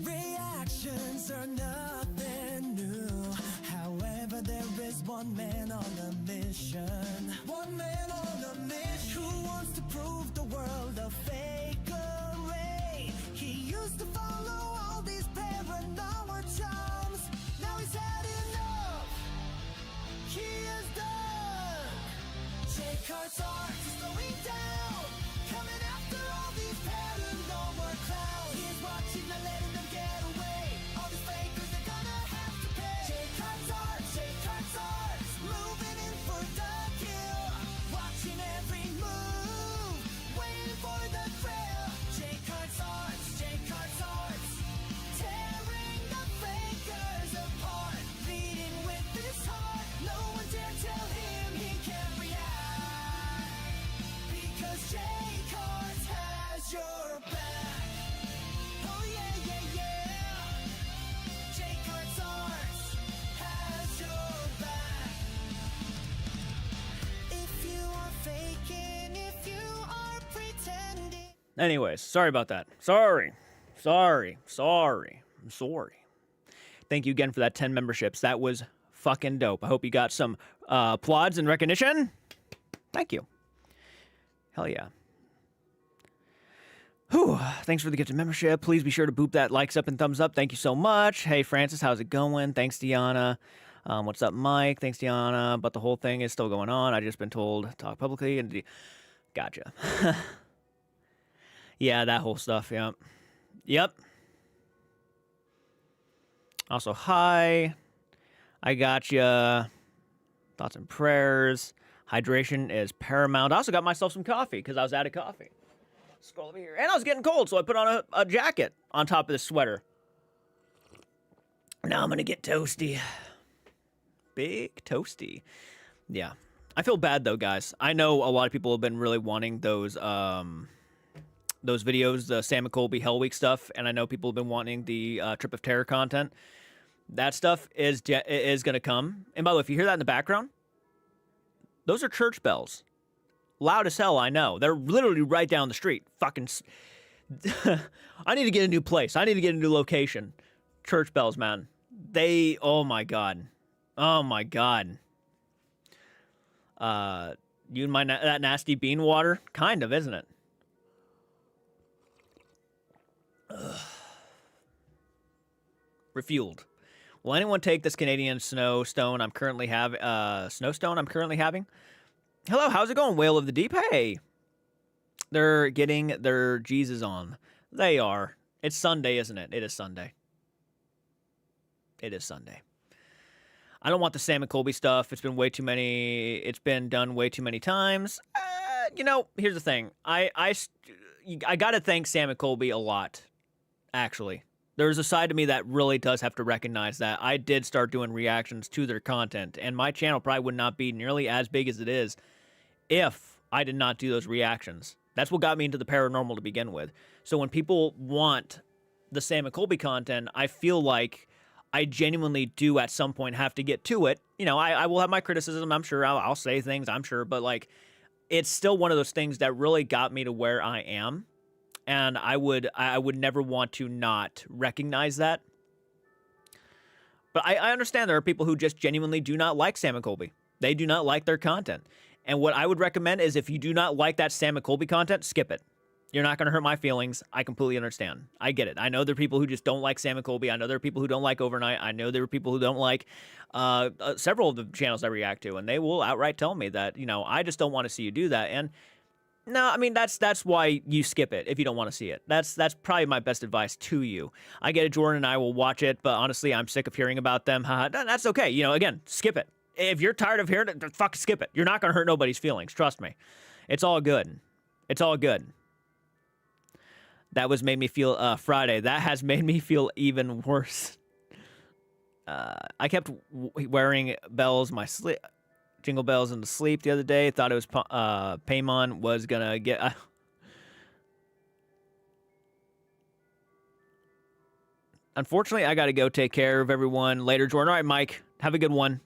Reactions are nothing new. However, there is one man on a mission. One man on a mission who wants to prove the world a fakery. He used to follow all these paranormal charms. Now he's had enough. He is done. Jake Hart's arts is going down, coming after all these paranormal clowns. He is watching, not letting them get away. All these fakers, they're gonna have to pay. Jake Hart's arts, moving in for the kill. Watching every move, waiting for the thrill. Jake Hart's arts, tearing the fakers apart. Leading with his heart, no one dare tell him he can't react. Because Jake Hart has your back. Oh yeah. Jake Hart's arts has your back. If you are faking, if you are pretending. Anyways, sorry about that. Sorry. I'm sorry. Thank you again for that 10 memberships. That was fucking dope. I hope you got some applauds and recognition. Thank you. Hell yeah. Whew. Thanks for the gift of membership. Please be sure to boop that likes up and thumbs up. Thank you so much. Hey, Francis, how's it going? Thanks, Deanna. What's up, Mike? Thanks, Deanna. But the whole thing is still going on. I just been told to talk publicly. And gotcha. Yeah, that whole stuff. Yeah. Yep. Also, hi. I gotcha. Thoughts and prayers. Hydration is paramount. I also got myself some coffee because I was out of coffee. Scroll over here. And I was getting cold, so I put on a jacket on top of this sweater. Now I'm going to get toasty. Big toasty. Yeah. I feel bad, though, guys. I know a lot of people have been really wanting those videos, the Sam and Colby Hell Week stuff, and I know people have been wanting the Trip of Terror content. That stuff is going to come. And by the way, if you hear that in the background, those are church bells. Loud as hell, I know. They're literally right down the street. Fucking... I need to get a new place. I need to get a new location. Church bells, man. They... Oh, my God. Oh, my God. You and that nasty bean water? Kind of, isn't it? Ugh. Refueled. Will anyone take this Canadian snowstone I'm currently having? Hello, how's it going, Whale of the Deep? Hey. They're getting their Jesus on. They are. It's Sunday, isn't it? It is Sunday. It is Sunday. I don't want the Sam and Colby stuff. It's been way too many. It's been done way too many times. You know, here's the thing. I got to thank Sam and Colby a lot, actually. There's a side to me that really does have to recognize that I did start doing reactions to their content, and my channel probably would not be nearly as big as it is if I did not do those reactions. That's what got me into the paranormal to begin with. So when people want the Sam and Colby content, I feel like I genuinely do at some point have to get to it. You know, I will have my criticism, I'm sure. I'll say things, I'm sure. But, like, it's still one of those things that really got me to where I am. And I would never want to not recognize that. But I understand there are people who just genuinely do not like Sam and Colby. They do not like their content. And what I would recommend is if you do not like that Sam and Colby content, skip it. You're not going to hurt my feelings. I completely understand. I get it. I know there are people who just don't like Sam and Colby. I know there are people who don't like Overnight. I know there are people who don't like several of the channels I react to. And they will outright tell me that, you know, I just don't want to see you do that. And no, I mean, that's why you skip it if you don't want to see it. That's probably my best advice to you. I get it, Jordan and I will watch it, but honestly, I'm sick of hearing about them. That's okay. You know, again, skip it. If you're tired of hearing it, fuck, skip it. You're not going to hurt nobody's feelings. Trust me. It's all good. It's all good. That was made me feel Friday. That has made me feel even worse. I kept wearing bells my sleep. Jingle bells in the sleep the other day. Thought it was Paimon was gonna get. Unfortunately, I gotta go take care of everyone later. Jordan, all right, Mike, have a good one.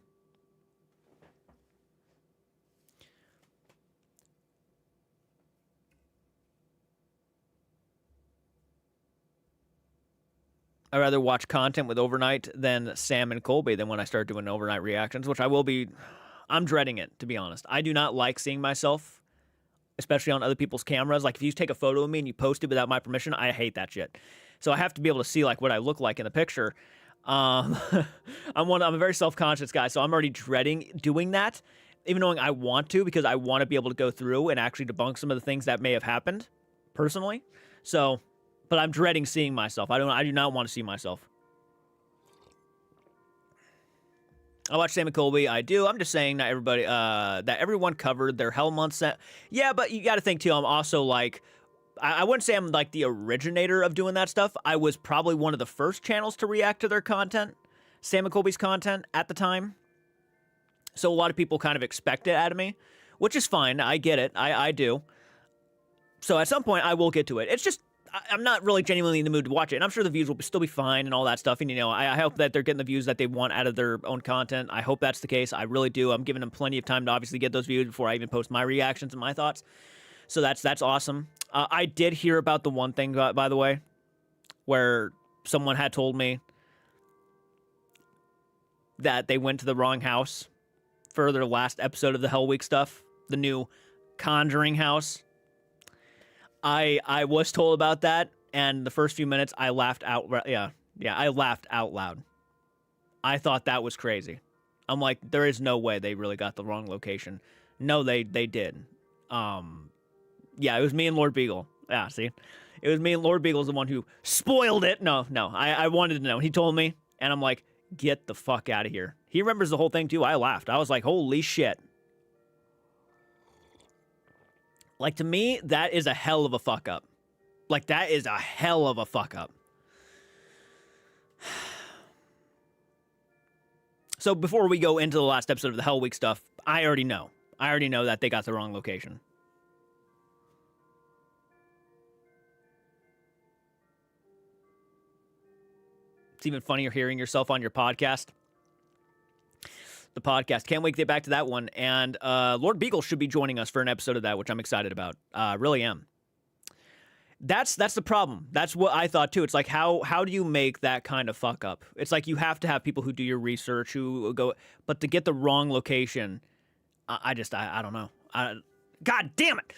I'd rather watch content with Overnight than Sam and Colby than when I start doing Overnight reactions, which I will be. I'm dreading it, to be honest. I do not like seeing myself, especially on other people's cameras. Like, if you take a photo of me and you post it without my permission, I hate that shit. So I have to be able to see, like, what I look like in the picture. I'm a very self-conscious guy, so I'm already dreading doing that, even knowing I want to, because I want to be able to go through and actually debunk some of the things that may have happened, personally. So, but I'm dreading seeing myself. I do not want to see myself. I watch Sam and Colby. I do. I'm just saying that everyone covered their Hell Month set. Yeah, but you got to think too. I'm also like, I wouldn't say I'm like the originator of doing that stuff. I was probably one of the first channels to react to their content, Sam and Colby's content at the time. So a lot of people kind of expect it out of me, which is fine. I get it. I do. So at some point I will get to it. It's just, I'm not really genuinely in the mood to watch it. And I'm sure the views will still be fine and all that stuff. And, you know, I hope that they're getting the views that they want out of their own content. I hope that's the case. I really do. I'm giving them plenty of time to obviously get those views before I even post my reactions and my thoughts. So that's awesome. I did hear about the one thing, by the way, where someone had told me that they went to the wrong house for their last episode of the Hell Week stuff, the new Conjuring house. I was told about that, and the first few minutes I laughed out. Yeah, I laughed out loud. I thought that was crazy. I'm like, there is no way they really got the wrong location. No, they did. Yeah, it was me and Lord Beagle. Yeah, see? It was me and Lord Beagle's the one who spoiled it. No, I wanted to know. He told me, and I'm like, get the fuck out of here. He remembers the whole thing, too. I laughed. I was like, holy shit. Like, to me, that is a hell of a fuck up. Like, that is a hell of a fuck up. So before we go into the last episode of the Hell Week stuff, I already know. I already know that they got the wrong location. It's even funnier hearing yourself on your podcast. The podcast. Can't wait to get back to that one. And Lord Beagle should be joining us for an episode of that, which I'm excited about. Really am. That's the problem. That's what I thought too. It's like, how do you make that kind of fuck up? It's like you have to have people who do your research, who go, but to get the wrong location, I don't know. God damn it.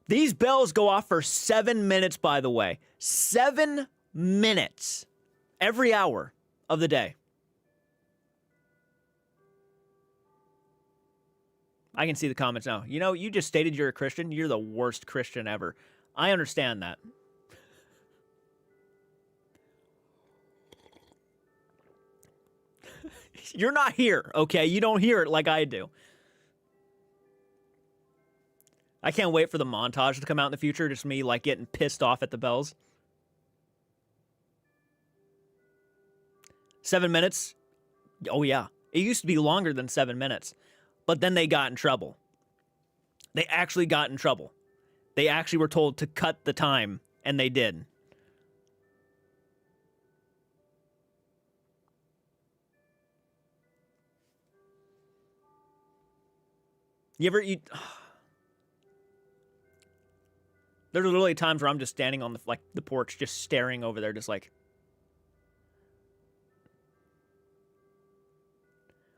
These bells go off for 7 minutes, by the way. 7 minutes every hour of the day. I can see the comments now. You know, you just stated you're a Christian. You're the worst Christian ever. I understand that. You're not here, okay? You don't hear it like I do. I can't wait for the montage to come out in the future. Just me, like, getting pissed off at the bells. 7 minutes? Oh, yeah. It used to be longer than 7 minutes. But then they got in trouble. They actually got in trouble. They actually were told to cut the time, and they did. You There's literally times where I'm just standing on the porch, just staring over there, just like.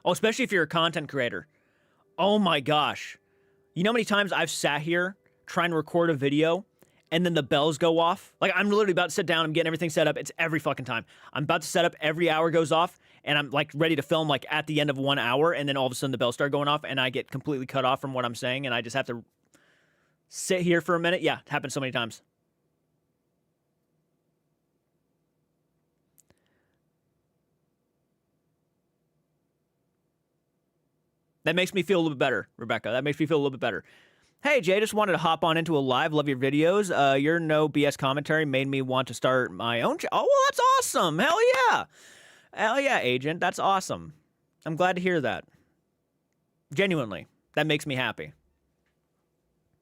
Oh, especially if you're a content creator. Oh my gosh. You know how many times I've sat here trying to record a video and then the bells go off? Like, I'm literally about to sit down, I'm getting everything set up. It's every fucking time. I'm about to set up, every hour goes off, and I'm like ready to film like at the end of 1 hour, and then all of a sudden the bells start going off and I get completely cut off from what I'm saying, and I just have to sit here for a minute. Yeah, it happens so many times. That makes me feel a little bit better, Rebecca. That makes me feel a little bit better. Hey, Jay, just wanted to hop on into a live. Love your videos. Your no BS commentary made me want to start my own channel. Oh, well, that's awesome. Hell yeah. Hell yeah, Agent. That's awesome. I'm glad to hear that. Genuinely. That makes me happy.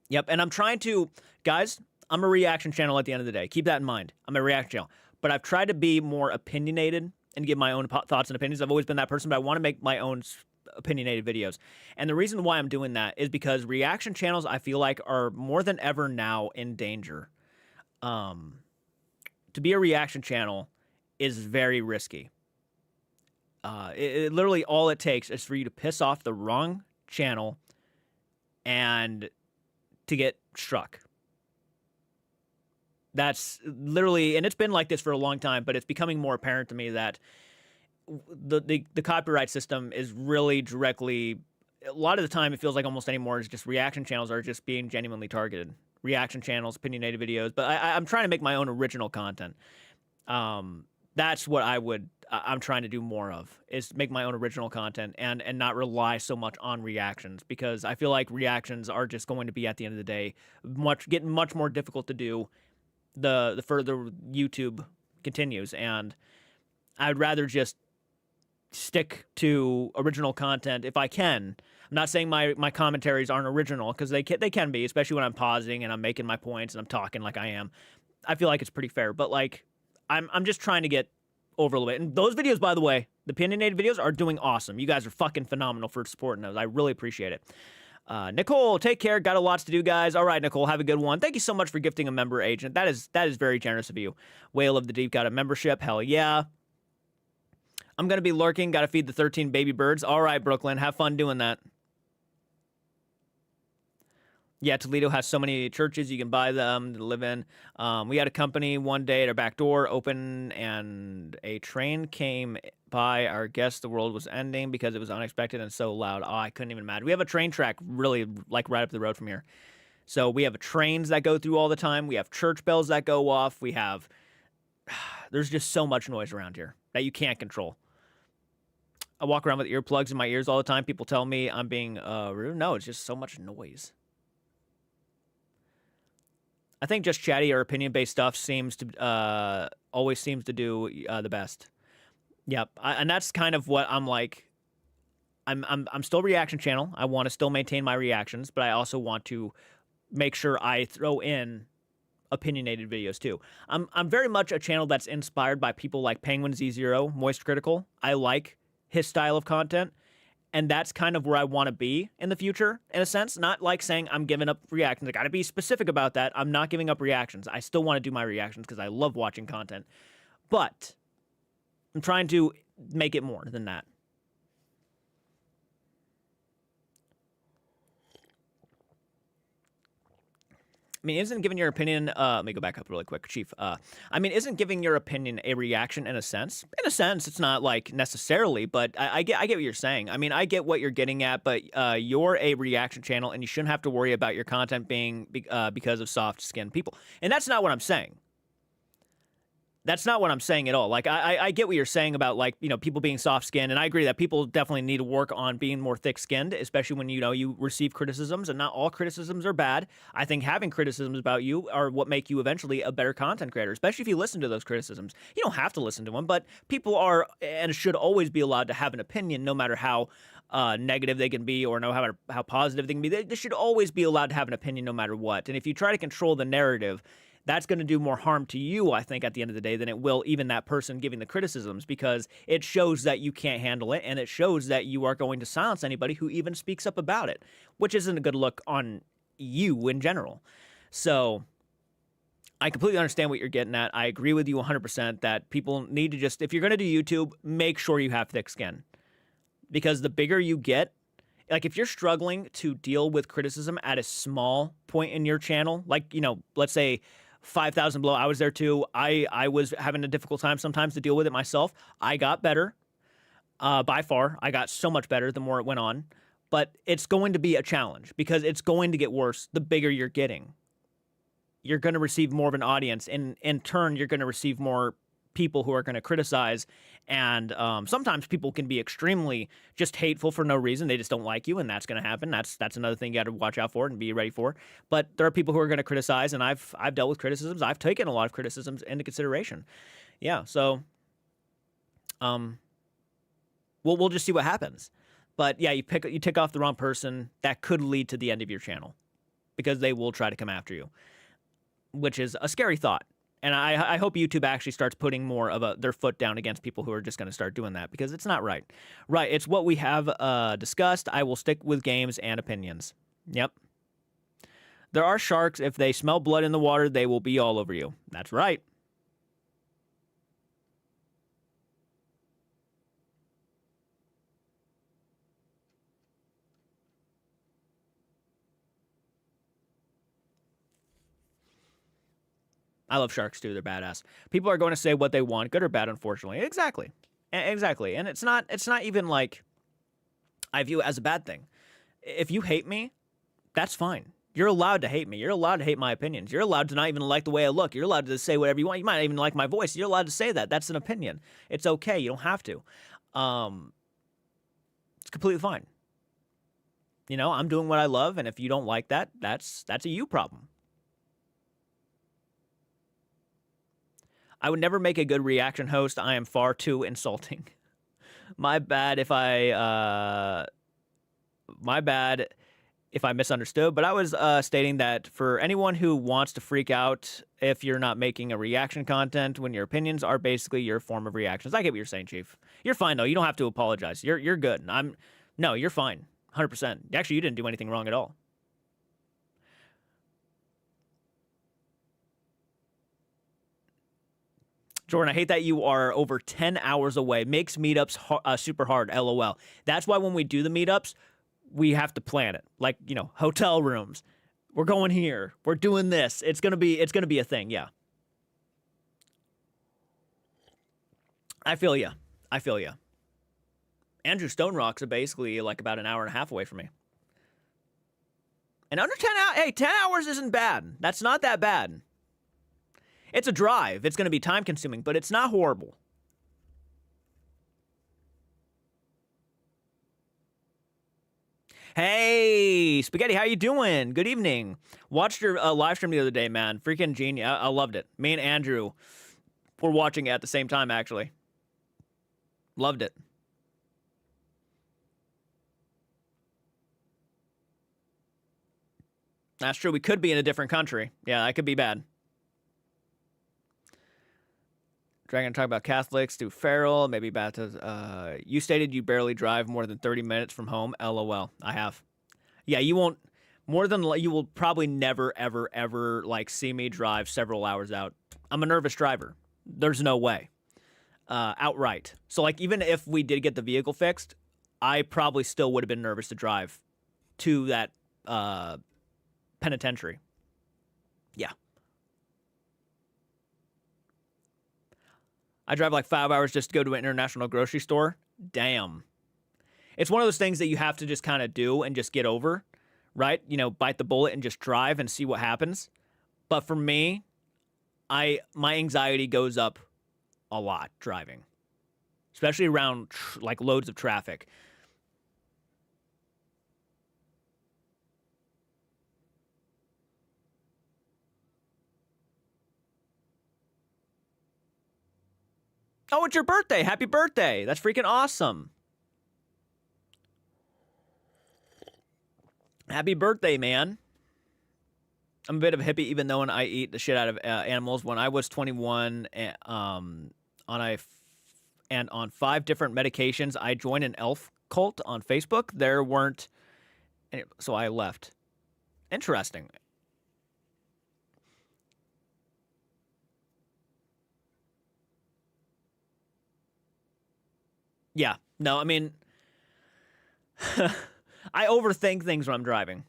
Yep, and I'm trying to... Guys, I'm a reaction channel at the end of the day. Keep that in mind. I'm a reaction channel. But I've tried to be more opinionated and give my own thoughts and opinions. I've always been that person, but I want to make my own opinionated videos. And the reason why I'm doing that is because reaction channels, I feel like, are more than ever now in danger. To be a reaction channel is very risky. Literally all it takes is for you to piss off the wrong channel and to get struck. That's literally, and it's been like this for a long time, but it's becoming more apparent to me that the copyright system is really directly, a lot of the time it feels like almost anymore is just reaction channels are just being genuinely targeted. Reaction channels, opinionated videos, but I'm trying to make my own original content. That's what I'm trying to do more of, is make my own original content and not rely so much on reactions, because I feel like reactions are just going to be, at the end of the day, getting much more difficult to do the further YouTube continues, and I'd rather just stick to original content if I can. I'm not saying my commentaries aren't original, because they can be, especially when I'm pausing and I'm making my points and I'm talking like I am. I feel like it's pretty fair, but like I'm just trying to get over a little bit. And those videos, by the way, the opinionated videos are doing awesome. You guys are fucking phenomenal for supporting those. I really appreciate it. Nicole, take care. Got a lot to do, guys. All right, Nicole, have a good one. Thank you so much for gifting a member agent. That is very generous of you. Whale of the Deep got a membership. Hell yeah. I'm going to be lurking. Got to feed the 13 baby birds. All right, Brooklyn. Have fun doing that. Yeah, Toledo has so many churches you can buy them to live in. We had a company one day at our back door open, and a train came by. Our guess the world was ending because it was unexpected and so loud. Oh, I couldn't even imagine. We have a train track really like right up the road from here. So we have trains that go through all the time. We have church bells that go off. We have there's just so much noise around here that you can't control. I walk around with earplugs in my ears all the time. People tell me I'm being rude. No, it's just so much noise. I think just chatty or opinion-based stuff seems to always seems to do the best. Yep, and that's kind of what I'm like. I'm still a reaction channel. I want to still maintain my reactions, but I also want to make sure I throw in opinionated videos too. I'm very much a channel that's inspired by people like Penguin Z0, Moist Critical. I like his style of content. And that's kind of where I want to be in the future, in a sense. Not like saying I'm giving up reactions. I got to be specific about that. I'm not giving up reactions. I still want to do my reactions because I love watching content. But I'm trying to make it more than that. I mean, isn't giving your opinion, let me go back up really quick, Chief. I mean, isn't giving your opinion a reaction in a sense? In a sense, it's not like necessarily, but I get what you're saying. I mean, I get what you're getting at, but you're a reaction channel and you shouldn't have to worry about your content being because of soft-skinned people. And that's not what I'm saying. That's not what I'm saying at all. Like, I get what you're saying about, like, you know, people being soft-skinned, and I agree that people definitely need to work on being more thick-skinned, especially when, you know, you receive criticisms, and not all criticisms are bad. I think having criticisms about you are what make you eventually a better content creator, especially if you listen to those criticisms. You don't have to listen to them, but people are and should always be allowed to have an opinion, no matter how negative they can be or no matter how positive they can be. They should always be allowed to have an opinion no matter what. And if you try to control the narrative, that's going to do more harm to you, I think, at the end of the day, than it will even that person giving the criticisms, because it shows that you can't handle it, and it shows that you are going to silence anybody who even speaks up about it, which isn't a good look on you in general. So I completely understand what you're getting at. I agree with you 100% that people need to just, if you're going to do YouTube, make sure you have thick skin. Because the bigger you get, like if you're struggling to deal with criticism at a small point in your channel, like, you know, let's say 5,000 below, I was there too. I was having a difficult time sometimes to deal with it myself. I got better. By far, I got so much better the more it went on. But it's going to be a challenge because it's going to get worse the bigger you're getting. You're going to receive more of an audience, and in turn, you're going to receive more people who are going to criticize. And sometimes people can be extremely just hateful for no reason. They just don't like you, and that's going to happen. That's another thing you got to watch out for and be ready for. But there are people who are going to criticize, and I've dealt with criticisms. I've taken a lot of criticisms into consideration. Yeah, so we'll just see what happens. But yeah, you tick off the wrong person, that could lead to the end of your channel because they will try to come after you, which is a scary thought. And I hope YouTube actually starts putting more of their foot down against people who are just going to start doing that, because it's not right. Right, it's what we have discussed. I will stick with games and opinions. Yep. There are sharks. If they smell blood in the water, they will be all over you. That's right. I love sharks too. They're badass. People are going to say what they want, good or bad, unfortunately. Exactly. Exactly. And it's not even like I view it as a bad thing. If you hate me, that's fine. You're allowed to hate me. You're allowed to hate my opinions. You're allowed to not even like the way I look. You're allowed to say whatever you want. You might not even like my voice. You're allowed to say that. That's an opinion. It's okay. You don't have to. It's completely fine. You know, I'm doing what I love, and if you don't like that, that's a you problem. I would never make a good reaction host. I am far too insulting. My bad if I misunderstood, but I was stating that for anyone who wants to freak out if you're not making a reaction content when your opinions are basically your form of reactions. I get what you're saying, Chief. You're fine though. You don't have to apologize. You're good. No, you're fine. 100%. Actually, you didn't do anything wrong at all. Jordan, I hate that you are over 10 hours away. Makes meetups super hard, LOL. That's why when we do the meetups, we have to plan it. Like, you know, hotel rooms. We're going here. We're doing this. It's gonna be a thing, yeah. I feel ya. Andrew Stone Rocks are basically like about an hour and a half away from me. And under 10 hours, hey, 10 hours isn't bad. That's not that bad. It's a drive. It's going to be time consuming, but it's not horrible. Hey, Spaghetti, how you doing? Good evening. Watched your live stream the other day, man. Freaking genius. I loved it. Me and Andrew were watching it at the same time, actually. Loved it. That's true. We could be in a different country. Yeah, that could be bad. Dragon talk about Catholics, do Farrell, maybe Baptist. You stated you barely drive more than 30 minutes from home. LOL. I have. Yeah, you won't. You will probably never, ever, ever like see me drive several hours out. I'm a nervous driver. There's no way. Outright. So like even if we did get the vehicle fixed, I probably still would have been nervous to drive to that penitentiary. Yeah. I drive like 5 hours just to go to an international grocery store. Damn. It's one of those things that you have to just kind of do and just get over, right? You know, bite the bullet and just drive and see what happens. But for me, my anxiety goes up a lot driving, especially around like loads of traffic. Oh, it's your birthday. Happy birthday. That's freaking awesome. Happy birthday, man. I'm a bit of a hippie, even though I eat the shit out of animals. When I was 21, on 5 different medications, I joined an elf cult on Facebook. There weren't, so I left. Interesting. Yeah. No, I mean, I overthink things when I'm driving.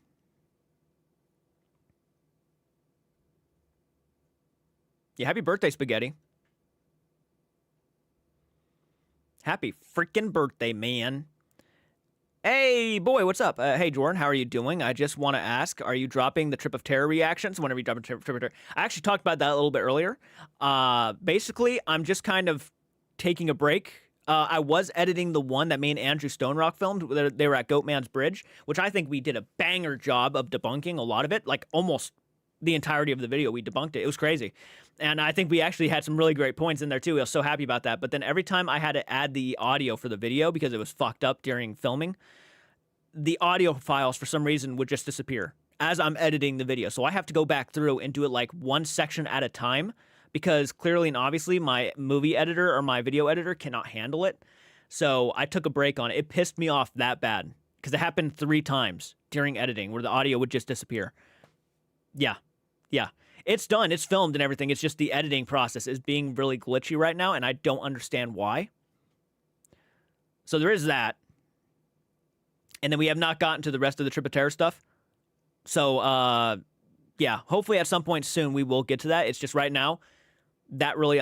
Yeah, happy birthday, Spaghetti. Happy freaking birthday, man. Hey, boy, what's up? Hey, Jordan, how are you doing? I just want to ask, are you dropping the Trip of Terror reactions whenever you drop a Trip of Terror? I actually talked about that a little bit earlier. Basically, I'm just kind of taking a break. I was editing the one that me and Andrew Stonerock filmed. They were at Goatman's Bridge, which I think we did a banger job of debunking a lot of it. Like almost the entirety of the video, we debunked it. It was crazy. And I think we actually had some really great points in there too. I was so happy about that. But then every time I had to add the audio for the video because it was fucked up during filming, the audio files for some reason would just disappear as I'm editing the video. So I have to go back through and do it like one section at a time, because clearly and obviously my movie editor or my video editor cannot handle it. So I took a break on it. It pissed me off that bad because it happened 3 times during editing where the audio would just disappear. Yeah. It's done. It's filmed and everything. It's just the editing process is being really glitchy right now, and I don't understand why. So there is that. And then we have not gotten to the rest of the Trip of Terror stuff. So, yeah, hopefully at some point soon we will get to that. It's just right now that really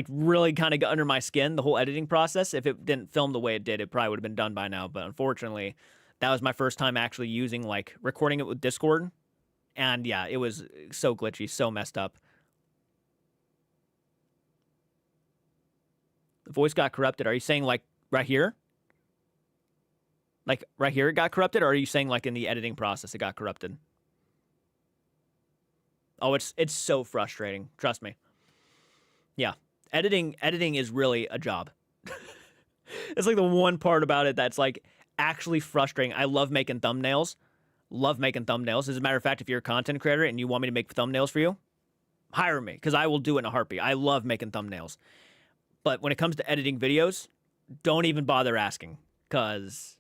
really kind of got under my skin, the whole editing process. If it didn't film the way it did, it probably would have been done by now. But unfortunately, that was my first time actually using, like, recording it with Discord. And yeah, it was so glitchy, so messed up. The voice got corrupted. Are you saying, like, right here? Like, right here it got corrupted? Or are you saying, like, in the editing process it got corrupted? Oh, it's so frustrating. Trust me. Yeah. Editing is really a job. It's like the one part about it that's, like, actually frustrating. I love making thumbnails. As a matter of fact, if you're a content creator and you want me to make thumbnails for you, hire me, because I will do it in a heartbeat. I love making thumbnails. But when it comes to editing videos, don't even bother asking, because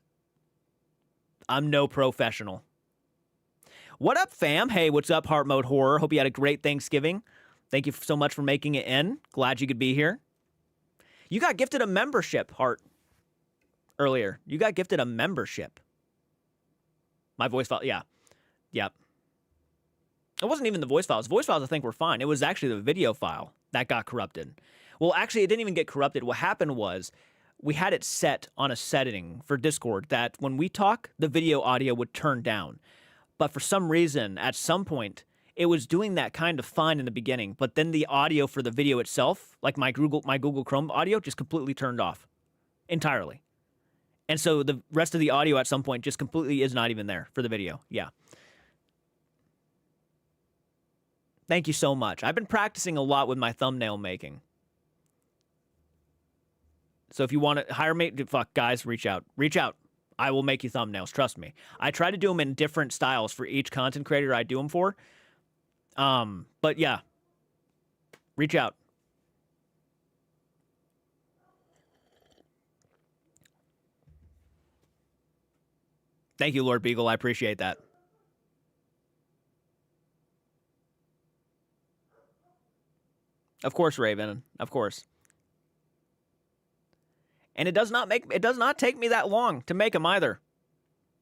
I'm no professional. What up, fam? Hey, what's up, Heart Mode Horror? Hope you had a great Thanksgiving. Thank you so much for making it in. Glad you could be here. You got gifted a membership, Heart, earlier. You got gifted a membership. My voice file, yeah. Yep. It wasn't even the voice files. Voice files, I think, were fine. It was actually the video file that got corrupted. Well, actually, it didn't even get corrupted. What happened was we had it set on a setting for Discord that when we talk, the video audio would turn down. But for some reason, at some point, it was doing that kind of fine in the beginning. But then the audio for the video itself, like my Google Chrome audio, just completely turned off entirely. And so the rest of the audio at some point just completely is not even there for the video. Yeah. Thank you so much. I've been practicing a lot with my thumbnail making. So if you want to hire me, fuck, guys, reach out. Reach out. I will make you thumbnails. Trust me. I try to do them in different styles for each content creator I do them for. But yeah. Reach out. Thank you, Lord Beagle. I appreciate that. Of course, Raven. Of course. And it does not take me that long to make them either.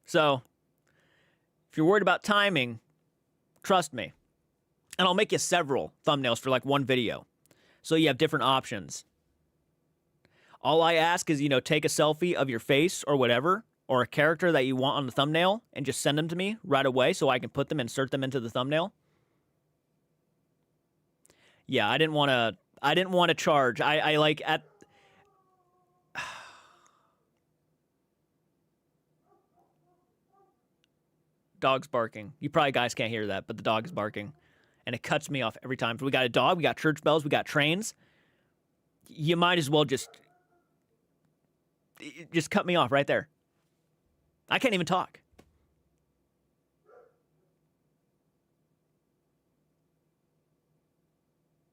So, if you're worried about timing, trust me. And I'll make you several thumbnails for like one video. So you have different options. All I ask is, take a selfie of your face or whatever, or a character that you want on the thumbnail, and just send them to me right away so I can put them, insert them into the thumbnail. Yeah, I didn't want to charge. I like at dog's barking. You probably guys can't hear that, but the dog is barking. And it cuts me off every time. We got a dog, we got church bells, we got trains. You might as well just cut me off right there. I can't even talk.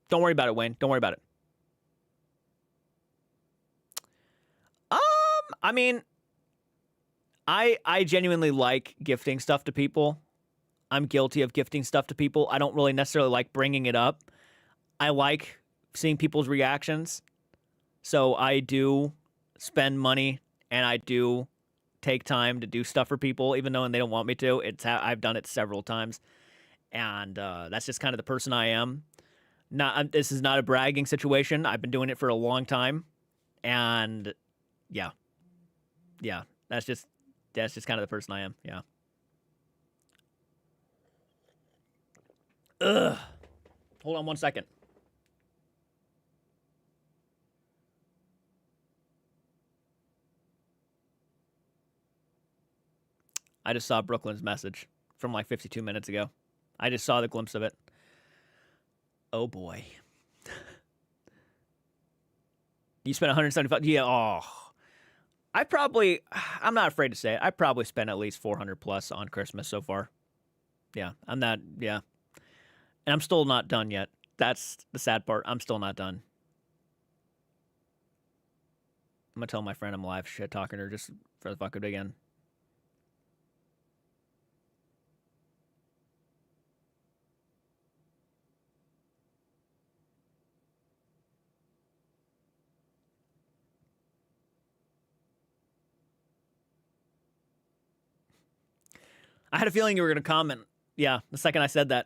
Don't worry about it, Wayne. Don't worry about it. I mean, I genuinely like gifting stuff to people. I'm guilty of gifting stuff to people. I don't really necessarily like bringing it up. I like seeing people's reactions. So I do spend money and I do take time to do stuff for people, even though they don't want me to. I've done it several times. And that's just kind of the person I am. This is not a bragging situation. I've been doing it for a long time. And yeah. Yeah. That's just kind of the person I am. Yeah. Ugh. Hold on one second. I just saw Brooklyn's message from like 52 minutes ago. I just saw the glimpse of it. Oh boy. You spent 175. Yeah. Oh. I'm not afraid to say it. I probably spent at least 400 plus on Christmas so far. Yeah. Yeah. And I'm still not done yet. That's the sad part. I'm still not done. I'm going to tell my friend I'm live shit talking her just for the fuck of it again. I had a feeling you were going to comment. Yeah, the second I said that.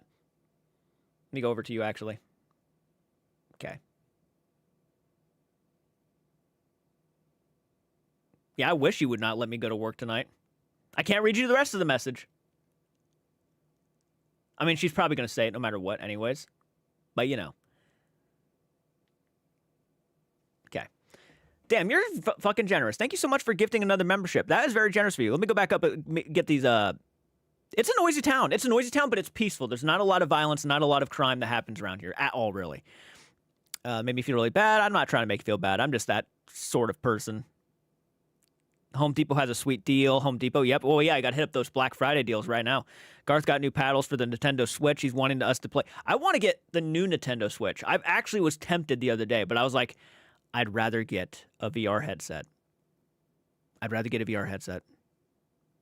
Let me go over to you, actually. Okay. Yeah, I wish you would not let me go to work tonight. I can't read you the rest of the message. I mean, she's probably going to say it no matter what anyways. But, Okay. Damn, you're fucking generous. Thank you so much for gifting another membership. That is very generous of you. Let me go back up and get these... It's a noisy town. It's a noisy town, but it's peaceful. There's not a lot of violence, not a lot of crime that happens around here at all, really. Made me feel really bad. I'm not trying to make you feel bad. I'm just that sort of person. Home Depot has a sweet deal. Home Depot, yep. Oh, yeah, I got to hit up those Black Friday deals right now. Garth got new paddles for the Nintendo Switch. He's wanting us to play. I want to get the new Nintendo Switch. I actually was tempted the other day, but I was like, I'd rather get a VR headset. I'd rather get a VR headset.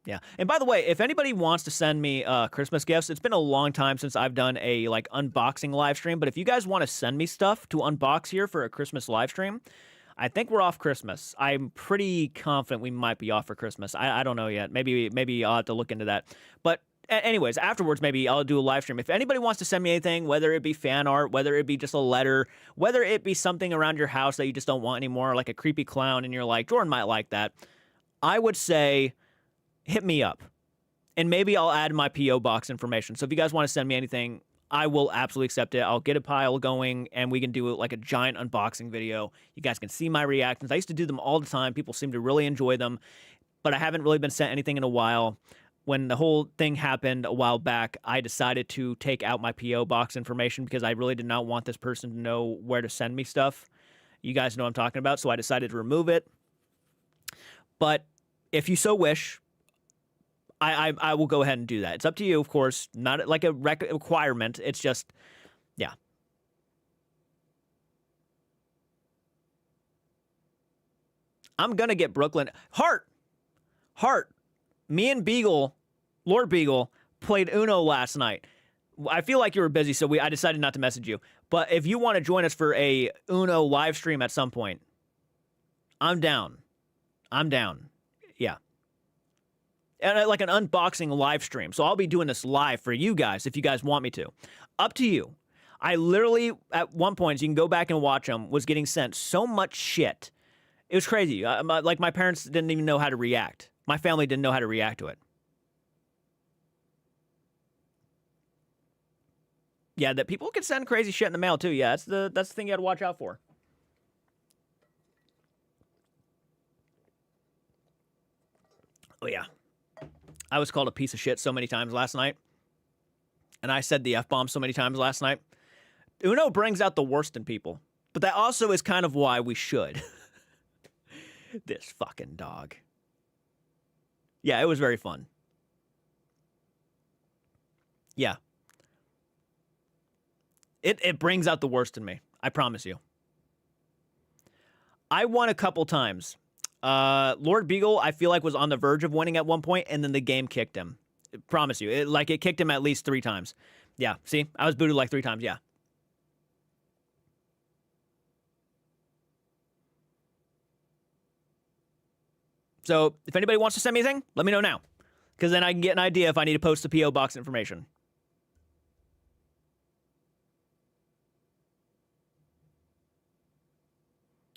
Yeah. And by the way, if anybody wants to send me Christmas gifts, it's been a long time since I've done a like unboxing live stream. But if you guys want to send me stuff to unbox here for a Christmas live stream, I think we're off Christmas. I'm pretty confident we might be off for Christmas. I don't know yet. Maybe I'll have to look into that. But anyways, afterwards, maybe I'll do a live stream. If anybody wants to send me anything, whether it be fan art, whether it be just a letter, whether it be something around your house that you just don't want anymore, like a creepy clown, and you're like, Jordan might like that, I would say hit me up. And maybe I'll add my P.O. box information. So if you guys want to send me anything, I will absolutely accept it. I'll get a pile going, and we can do like a giant unboxing video. You guys can see my reactions. I used to do them all the time. People seem to really enjoy them, but I haven't really been sent anything in a while. When the whole thing happened a while back, I decided to take out my P.O. box information because I really did not want this person to know where to send me stuff. You guys know what I'm talking about, so I decided to remove it. But if you so wish, I will go ahead and do that. It's up to you, of course. Not like a requirement. It's just, yeah. I'm going to get Brooklyn. Heart. Me and Beagle, Lord Beagle, played Uno last night. I feel like you were busy, so I decided not to message you. But if you want to join us for a Uno live stream at some point, I'm down. Yeah. And like an unboxing live stream. So I'll be doing this live for you guys if you guys want me to. Up to you. I literally, at one point, so you can go back and watch them, was getting sent so much shit. It was crazy. Like, my parents didn't even know how to react. My family didn't know how to react to it. Yeah, that people can send crazy shit in the mail, too. Yeah, that's the thing you got to watch out for. Oh, yeah. I was called a piece of shit so many times last night. And I said the F-bomb so many times last night. Uno brings out the worst in people. But that also is kind of why we should. This fucking dog. Yeah, it was very fun. Yeah. It brings out the worst in me. I promise you. I won a couple times. Lord Beagle, I feel like, was on the verge of winning at one point, and then the game kicked him. I promise you. It kicked him at least 3 times. Yeah, see? I was booted like 3 times, yeah. So, if anybody wants to send me anything, let me know now. Because then I can get an idea if I need to post the P.O. box information.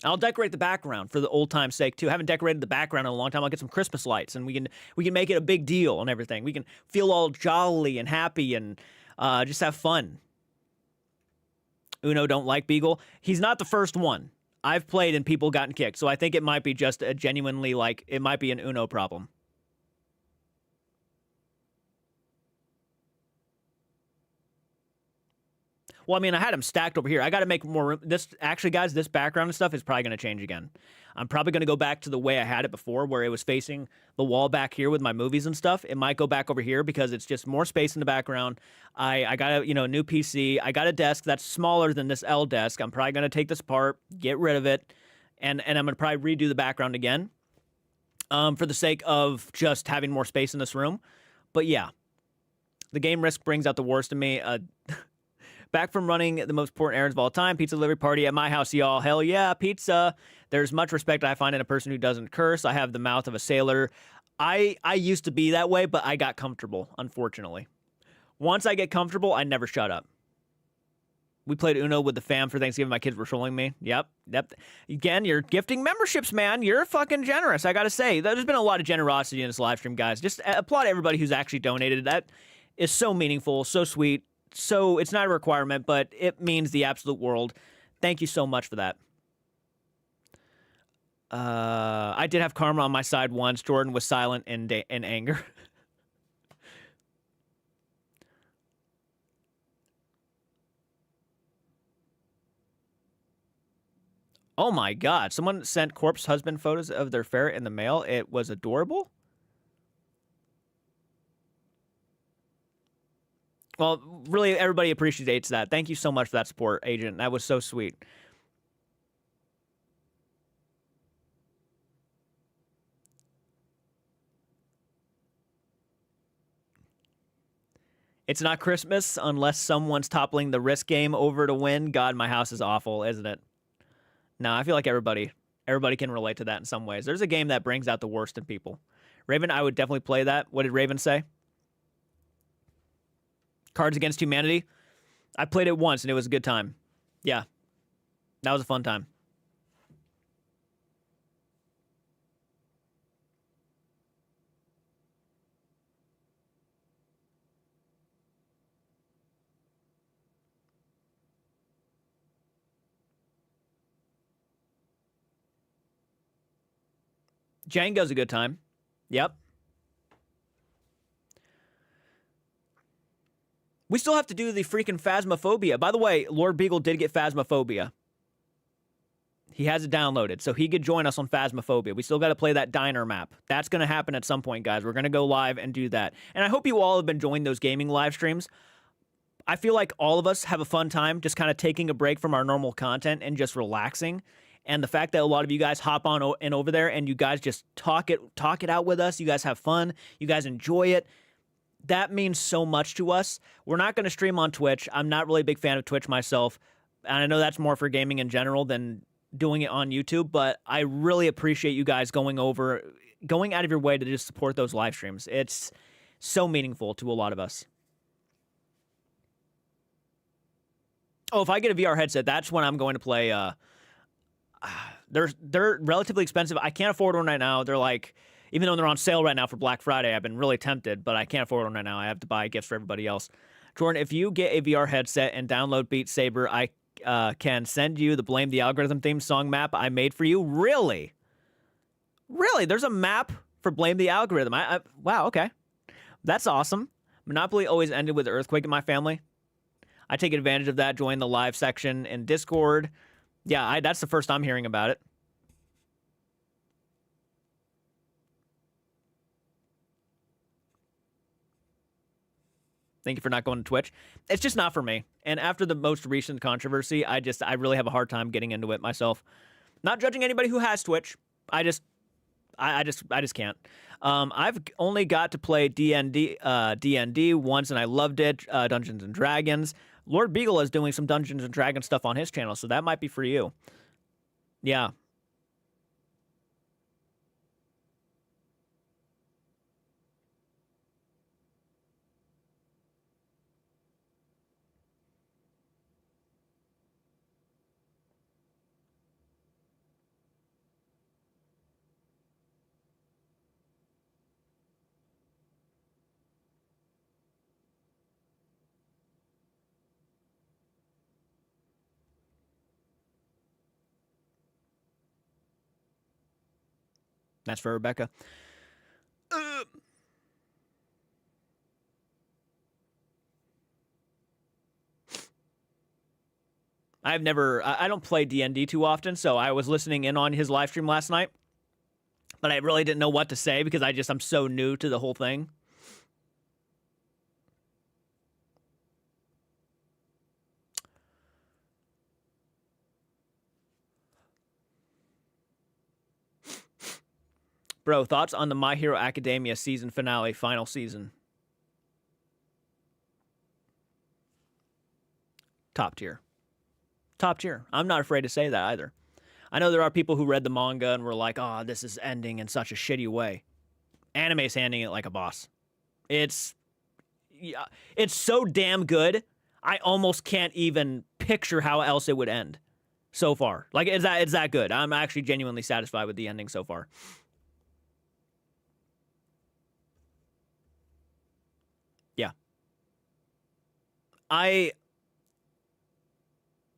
I'll decorate the background for the old time's sake too. I haven't decorated the background in a long time. I'll get some Christmas lights, and we can make it a big deal and everything. We can feel all jolly and happy and just have fun. Uno don't like Beagle. He's not the first one. I've played and people gotten kicked, so I think it might be just a genuinely it might be an Uno problem. Well, I mean, I had them stacked over here. I got to make more room. Actually, guys, this background and stuff is probably going to change again. I'm probably going to go back to the way I had it before, where it was facing the wall back here with my movies and stuff. It might go back over here because it's just more space in the background. I got a new PC. I got a desk that's smaller than this L desk. I'm probably going to take this apart, get rid of it, and I'm going to probably redo the background again for the sake of just having more space in this room. But yeah, the game risk brings out the worst in me. Back from running the most important errands of all time, pizza delivery party at my house, y'all. Hell yeah, pizza. There's much respect I find in a person who doesn't curse. I have the mouth of a sailor. I used to be that way, but I got comfortable, unfortunately. Once I get comfortable, I never shut up. We played Uno with the fam for Thanksgiving. My kids were trolling me. Yep. Again, you're gifting memberships, man. You're fucking generous, I gotta say. There's been a lot of generosity in this live stream, guys. Just applaud everybody who's actually donated. That is so meaningful, so sweet. So it's not a requirement, but it means the absolute world. Thank you so much for that. I did have karma on my side once. Jordan was silent in anger. Oh my God. Someone sent corpse husband photos of their ferret in the mail. It was adorable. Well, really, everybody appreciates that. Thank you so much for that support, Agent. That was so sweet. It's not Christmas unless someone's toppling the risk game over to win. God, my house is awful, isn't it? No, I feel like everybody can relate to that in some ways. There's a game that brings out the worst in people. Raven, I would definitely play that. What did Raven say? Cards Against Humanity. I played it once and it was a good time. Yeah, that was a fun time. Django's a good time. Yep. We still have to do the freaking Phasmophobia. By the way, Lord Beagle did get Phasmophobia. He has it downloaded, so he could join us on Phasmophobia. We still got to play that diner map. That's going to happen at some point, guys. We're going to go live and do that. And I hope you all have been enjoying those gaming live streams. I feel like all of us have a fun time just kind of taking a break from our normal content and just relaxing. And the fact that a lot of you guys hop on and over there and you guys just talk it out with us. You guys have fun. You guys enjoy it. That means so much to us. We're not going to stream on Twitch. I'm not really a big fan of Twitch myself. And I know that's more for gaming in general than doing it on YouTube, but I really appreciate you guys going out of your way to just support those live streams. It's so meaningful to a lot of us. Oh, if I get a VR headset, that's when I'm going to play. They're relatively expensive. I can't afford one right now. They're like, even though they're on sale right now for Black Friday, I've been really tempted, but I can't afford one right now. I have to buy gifts for everybody else. Jordan, if you get a VR headset and download Beat Saber, I can send you the Blame the Algorithm theme song map I made for you. Really? Really? There's a map for Blame the Algorithm. Wow, okay. That's awesome. Monopoly always ended with an earthquake in my family. I take advantage of that, join the live section in Discord. Yeah, that's the first I'm hearing about it. Thank you for not going to Twitch. It's just not for me. And after the most recent controversy, I really have a hard time getting into it myself. Not judging anybody who has Twitch. I just can't. I've only got to play D&D once, and I loved it. Dungeons and Dragons. Lord Beagle is doing some Dungeons and Dragons stuff on his channel, so that might be for you. Yeah. That's for Rebecca. I don't play D&D too often, so I was listening in on his live stream last night, but I really didn't know what to say because I'm so new to the whole thing. Bro, thoughts on the My Hero Academia season finale, final season? Top tier. Top tier. I'm not afraid to say that either. I know there are people who read the manga and were like, oh, this is ending in such a shitty way. Anime's handing it like a boss. It's so damn good, I almost can't even picture how else it would end so far. Like, it's that good. I'm actually genuinely satisfied with the ending so far. Yeah.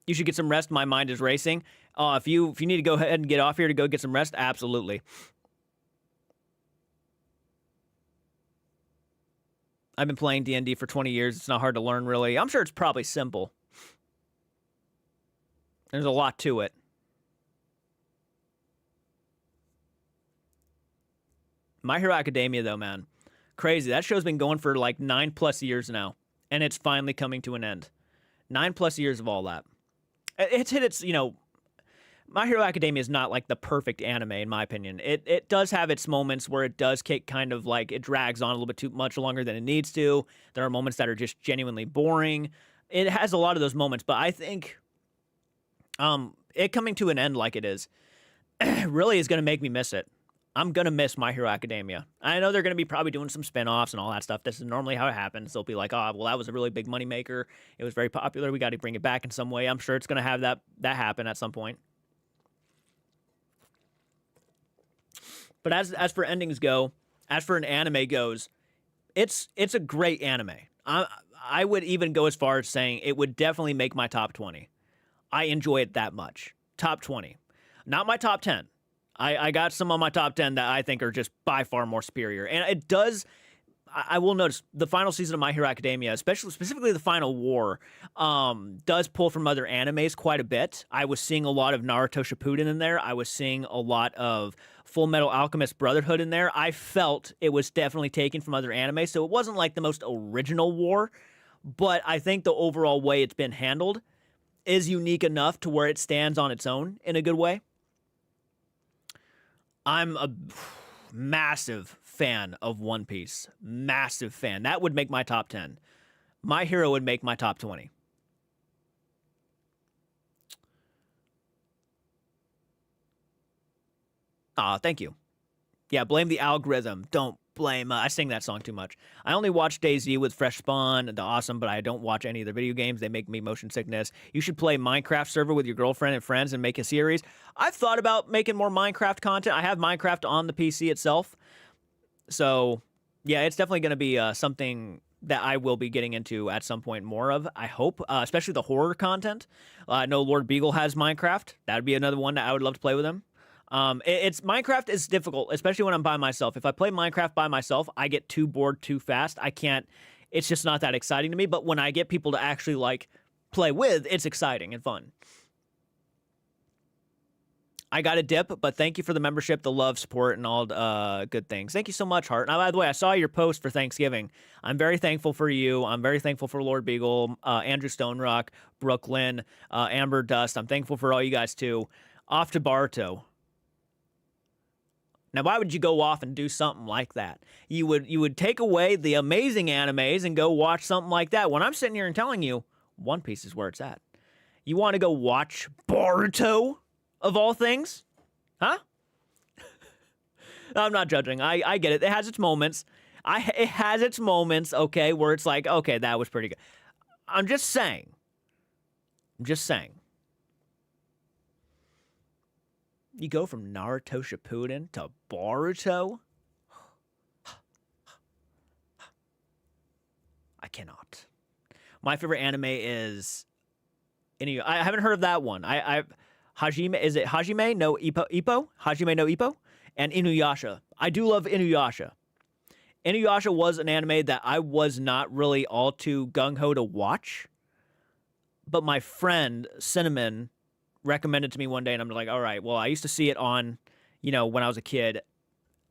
You should get some rest. My mind is racing. If you need to go ahead and get off here to go get some rest, absolutely. I've been playing D&D for 20 years. It's not hard to learn, really. I'm sure it's probably simple. There's a lot to it. My Hero Academia, though, man. Crazy. That show's been going for like 9+ years now. And it's finally coming to an end. 9+ years of all that. It's hit its, My Hero Academia is not like the perfect anime in my opinion. It does have its moments where it does kick kind of like it drags on a little bit too much longer than it needs to. There are moments that are just genuinely boring. It has a lot of those moments, but I think it coming to an end like it is really is going to make me miss it. I'm going to miss My Hero Academia. I know they're going to be probably doing some spin-offs and all that stuff. This is normally how it happens. They'll be like, oh, well, that was a really big moneymaker. It was very popular. We got to bring it back in some way. I'm sure it's going to have that happen at some point. But as for endings go, as for an anime goes, it's a great anime. I would even go as far as saying it would definitely make my top 20. I enjoy it that much. Top 20. Not my top 10. I got some on my top 10 that I think are just by far more superior. And it does, I will notice, the final season of My Hero Academia, specifically the final war, does pull from other animes quite a bit. I was seeing a lot of Naruto Shippuden in there. I was seeing a lot of Full Metal Alchemist Brotherhood in there. I felt it was definitely taken from other anime, so it wasn't like the most original war, but I think the overall way it's been handled is unique enough to where it stands on its own in a good way. I'm a massive fan of One Piece. Massive fan. That would make my top 10. My Hero would make my top 20. Aw, thank you. Yeah, blame the algorithm. Don't blame. I sing that song too much. I only watch DayZ with Fresh Spawn, the Awesome, but I don't watch any of the video games. They make me motion sickness. You should play Minecraft server with your girlfriend and friends and make a series. I've thought about making more Minecraft content. I have Minecraft on the PC itself. So, yeah, it's definitely going to be something that I will be getting into at some point more of, I hope, especially the horror content. I know Lord Beagle has Minecraft. That would be another one that I would love to play with him. It's Minecraft is difficult, especially when I'm by myself. If I play Minecraft by myself, I get too bored too fast. I can't. It's just not that exciting to me. But when I get people to actually like play with, it's exciting and fun. I got a dip, but thank you for the membership, the love, support, and all good things. Thank you so much, Hart. Now, by the way, I saw your post for Thanksgiving. I'm very thankful for you. I'm very thankful for Lord Beagle, Andrew Stonerock, Brooklyn, Amber Dust. I'm thankful for all you guys too. Off to Barto. Now, why would you go off and do something like that? You would take away the amazing animes and go watch something like that. When I'm sitting here and telling you, One Piece is where it's at. You want to go watch Boruto, of all things? Huh? I'm not judging. I get it. It has its moments. It has its moments, okay, where it's like, okay, that was pretty good. I'm just saying. You go from Naruto Shippuden to Boruto? I cannot. My favorite anime is I haven't heard of that one. Hajime, is it Hajime no Ippo? Hajime no Ippo? And Inuyasha. I do love Inuyasha. Inuyasha was an anime that I was not really all too gung-ho to watch. But my friend, Cinnamon, recommended to me one day, and I'm like, all right, well, I used to see it on, when I was a kid.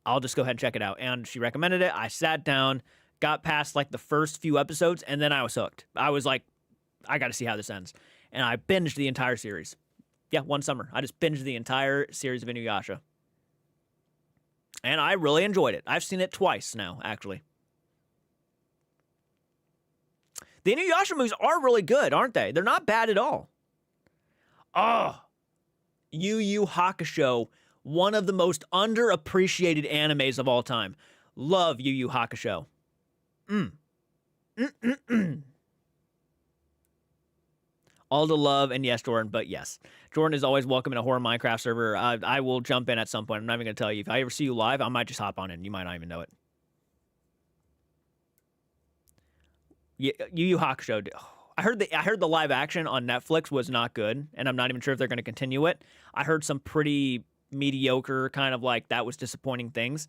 I'll just go ahead and check it out. And she recommended it. I sat down, got past like the first few episodes, and then I was hooked. I was like, I got to see how this ends. And I binged the entire series. Yeah, one summer. I just binged the entire series of Inuyasha. And I really enjoyed it. I've seen it twice now, actually. The Inuyasha movies are really good, aren't they? They're not bad at all. Oh, Yu Yu Hakusho, one of the most underappreciated animes of all time. Love Yu Yu Hakusho. All the love, and yes, Jordan, but yes. Jordan is always welcome in a horror Minecraft server. I will jump in at some point. I'm not even going to tell you. If I ever see you live, I might just hop on in. You might not even know it. Yu Yu Hakusho. I heard the live action on Netflix was not good, and I'm not even sure if they're going to continue it. I heard some pretty mediocre kind of like that was disappointing things.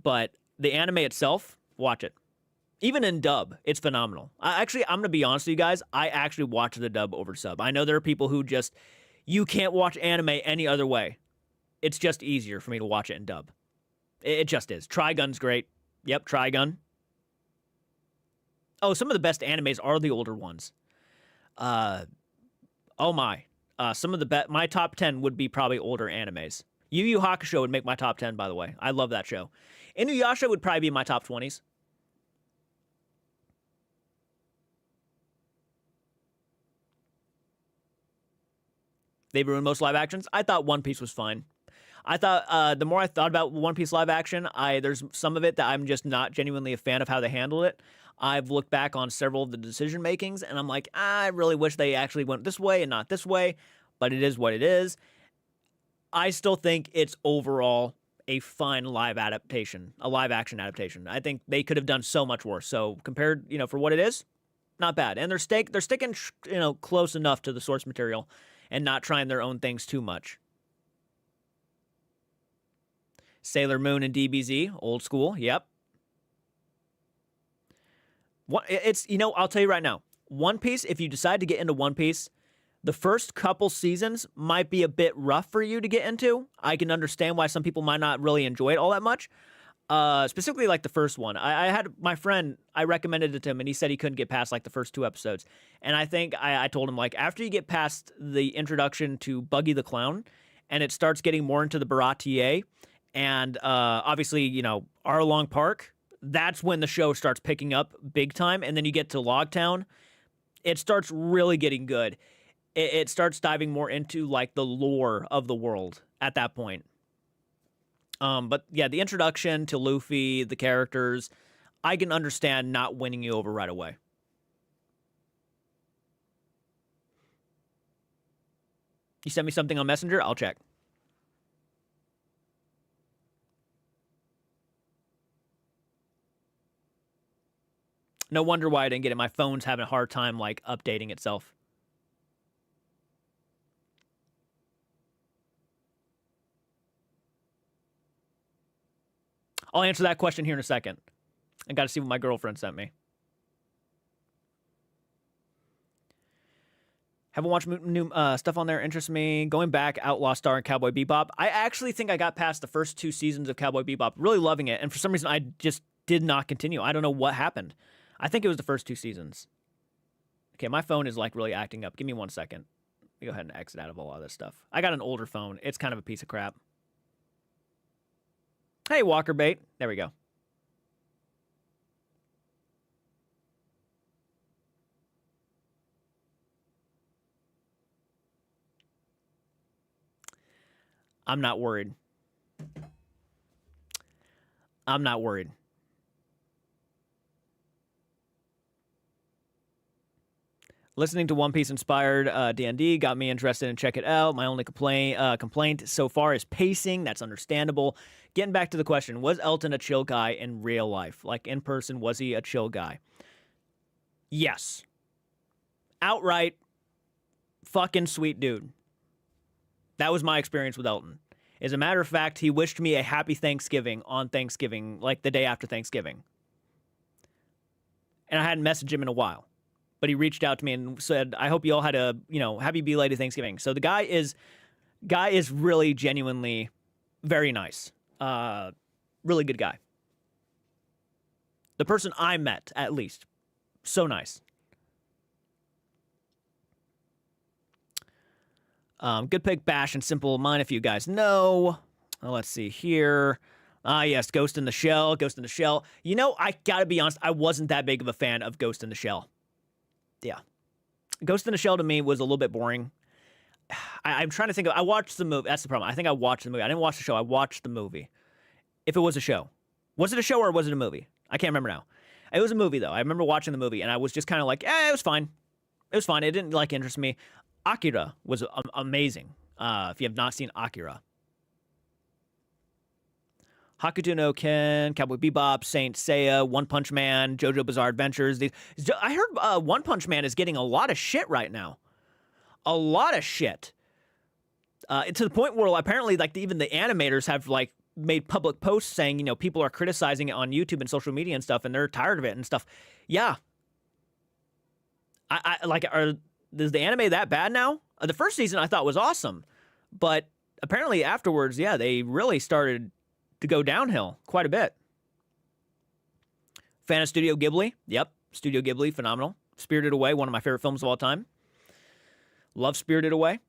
But the anime itself, watch it. Even in dub, it's phenomenal. I'm going to be honest with you guys. I actually watch the dub over sub. I know there are people who you can't watch anime any other way. It's just easier for me to watch it in dub. It just is. Trigun's great. Yep, Trigun. Oh, some of the best animes are the older ones. Oh my. Some of the my top 10 would be probably older animes. Yu Yu Hakusho would make my top 10, by the way. I love that show. Inuyasha would probably be in my top 20s. They ruined most live actions. I thought One Piece was fine. I thought the more I thought about One Piece live action, there's some of it that I'm just not genuinely a fan of how they handled it. I've looked back on several of the decision makings, and I'm like, I really wish they actually went this way and not this way, but it is what it is. I still think it's overall a fine live adaptation, a live action adaptation. I think they could have done so much worse. So compared, for what it is, not bad. And they're sticking, close enough to the source material and not trying their own things too much. Sailor Moon and DBZ, old school. Yep. I'll tell you right now, One Piece, if you decide to get into One Piece, the first couple seasons might be a bit rough for you to get into. I can understand why some people might not really enjoy it all that much. Specifically like the first one. I had my friend, I recommended it to him, and he said he couldn't get past like the first 2 episodes. And I think I told him, like, after you get past the introduction to Buggy the Clown, and it starts getting more into the Baratier, and obviously, Arlong Park, that's when the show starts picking up big time. And then you get to Logtown, it starts really getting good. It starts diving more into like the lore of the world at that point. But yeah, the introduction to Luffy, the characters, I can understand not winning you over right away. You sent me something on Messenger? I'll check. No wonder why I didn't get it. My phone's having a hard time, like, updating itself. I'll answer that question here in a second. I got to see what my girlfriend sent me. Haven't watched new stuff on there. Interests me. Going back, Outlaw Star and Cowboy Bebop. I actually think I got past the first 2 seasons of Cowboy Bebop. Really loving it. And for some reason, I just did not continue. I don't know what happened. I think it was the first 2 seasons. Okay, my phone is like really acting up. Give me 1 second. Let me go ahead and exit out of all of this stuff. I got an older phone. It's kind of a piece of crap. Hey, Walker Bait. There we go. I'm not worried. I'm not worried. Listening to One Piece inspired D&D got me interested in check it out. My only complaint so far is pacing. That's understandable. Getting back to the question, was Elton a chill guy in real life? Like in person, was he a chill guy? Yes. Outright fucking sweet dude. That was my experience with Elton. As a matter of fact, he wished me a happy Thanksgiving on Thanksgiving, like the day after Thanksgiving. And I hadn't messaged him in a while. But he reached out to me and said, I hope you all had a, happy belated Thanksgiving. So the guy is really genuinely very nice. Really good guy. The person I met, at least. So nice. Good pick, Bash, and Simple Mind, if you guys know. Let's see here. Yes, Ghost in the Shell. Ghost in the Shell. I gotta be honest, I wasn't that big of a fan of Ghost in the Shell. Yeah. Ghost in the Shell to me was a little bit boring. I'm trying to think I watched the movie. That's the problem. I think I watched the movie. I didn't watch the show. I watched the movie. If it was a show. Was it a show or was it a movie? I can't remember now. It was a movie, though. I remember watching the movie, and I was just kind of like, it was fine. It was fine. It didn't, interest me. Akira was amazing. If you have not seen Akira. Hakuto no Ken, Cowboy Bebop, Saint Seiya, One Punch Man, JoJo Bizarre Adventures. I heard One Punch Man is getting a lot of shit right now. A lot of shit. To the point where apparently, even the animators have made public posts saying, people are criticizing it on YouTube and social media and stuff, and they're tired of it and stuff. Yeah. Is the anime that bad now? The first season I thought was awesome, but apparently afterwards, yeah, they really started to go downhill quite a bit. Fan of Studio Ghibli? Yep. Studio Ghibli, phenomenal. Spirited Away, one of my favorite films of all time. Love Spirited Away.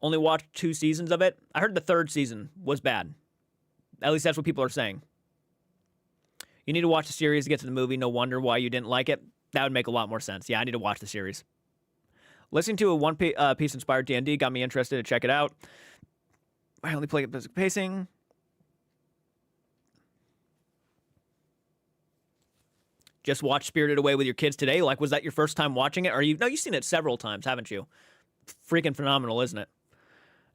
Only watched 2 seasons of it. I heard the 3rd season was bad. At least that's what people are saying. You need to watch the series to get to the movie. No wonder why you didn't like it. That would make a lot more sense. Yeah, I need to watch the series. Listening to a One Piece inspired D&D got me interested to check it out. I only play it pacing. Just watch Spirited Away with your kids today. Like, was that your first time watching it? Or you? No, you've seen it several times, haven't you? Freaking phenomenal, isn't it?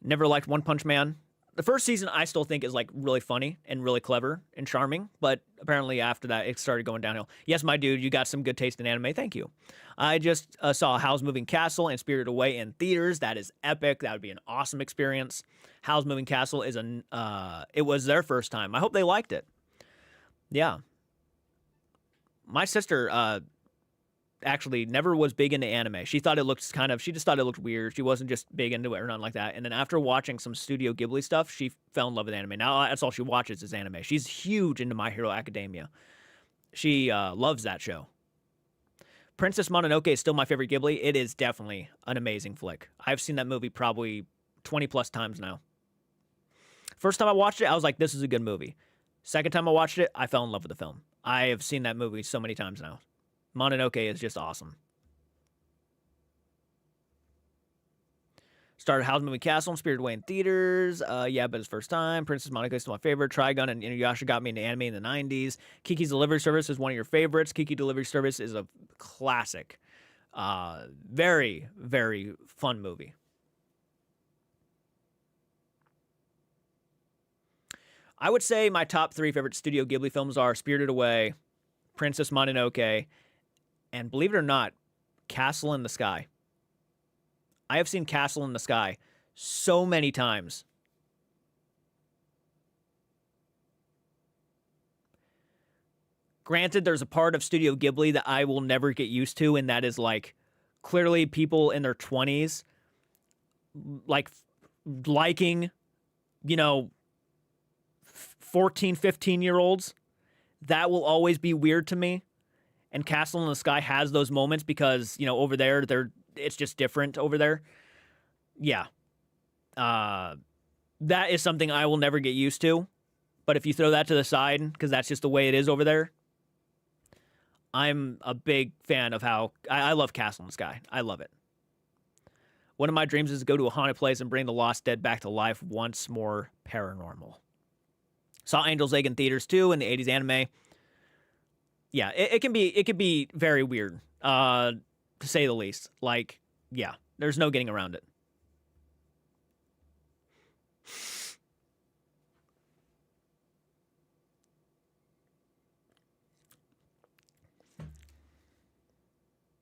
Never liked One Punch Man. The first season I still think is like really funny and really clever and charming, but apparently after that it started going downhill. Yes, my dude, you got some good taste in anime. Thank you. I just saw Howl's Moving Castle and Spirited Away in theaters. That is epic. That would be an awesome experience. Howl's Moving Castle is it was their first time. I hope they liked it. Yeah. My sister actually never was big into anime. She just thought it looked weird. She wasn't just big into it or nothing like that. And then after watching some Studio Ghibli stuff, she fell in love with anime. Now that's all she watches is anime. She's huge into My Hero Academia. She loves that show. Princess Mononoke is still my favorite Ghibli. It is definitely an amazing flick. I've seen that movie probably 20 plus times now. First time I watched it, I was like, this is a good movie. Second time I watched it, I fell in love with the film. I have seen that movie so many times now. Mononoke is just awesome. Started Howl's Moving Castle and Spirited Away in theaters. Yeah, but it's first time. Princess Mononoke is still my favorite. Trigun and Inuyasha got me into anime in the 90s. Kiki's Delivery Service is one of your favorites. Kiki Delivery Service is a classic. Very, very fun movie. I would say my top 3 favorite Studio Ghibli films are Spirited Away, Princess Mononoke, and believe it or not, Castle in the Sky. I have seen Castle in the Sky so many times. Granted, there's a part of Studio Ghibli that I will never get used to, and that is like clearly people in their 20s like liking, 14, 15-year-olds. That will always be weird to me. And Castle in the Sky has those moments because, over there, it's just different over there. Yeah. That is something I will never get used to. But if you throw that to the side, because that's just the way it is over there, I'm a big fan of how... I love Castle in the Sky. I love it. One of my dreams is to go to a haunted place and bring the lost dead back to life once more paranormal. Saw Angel's Egg in theaters too in the 80s anime. Yeah, it can be very weird, to say the least. Like, yeah, there's no getting around it.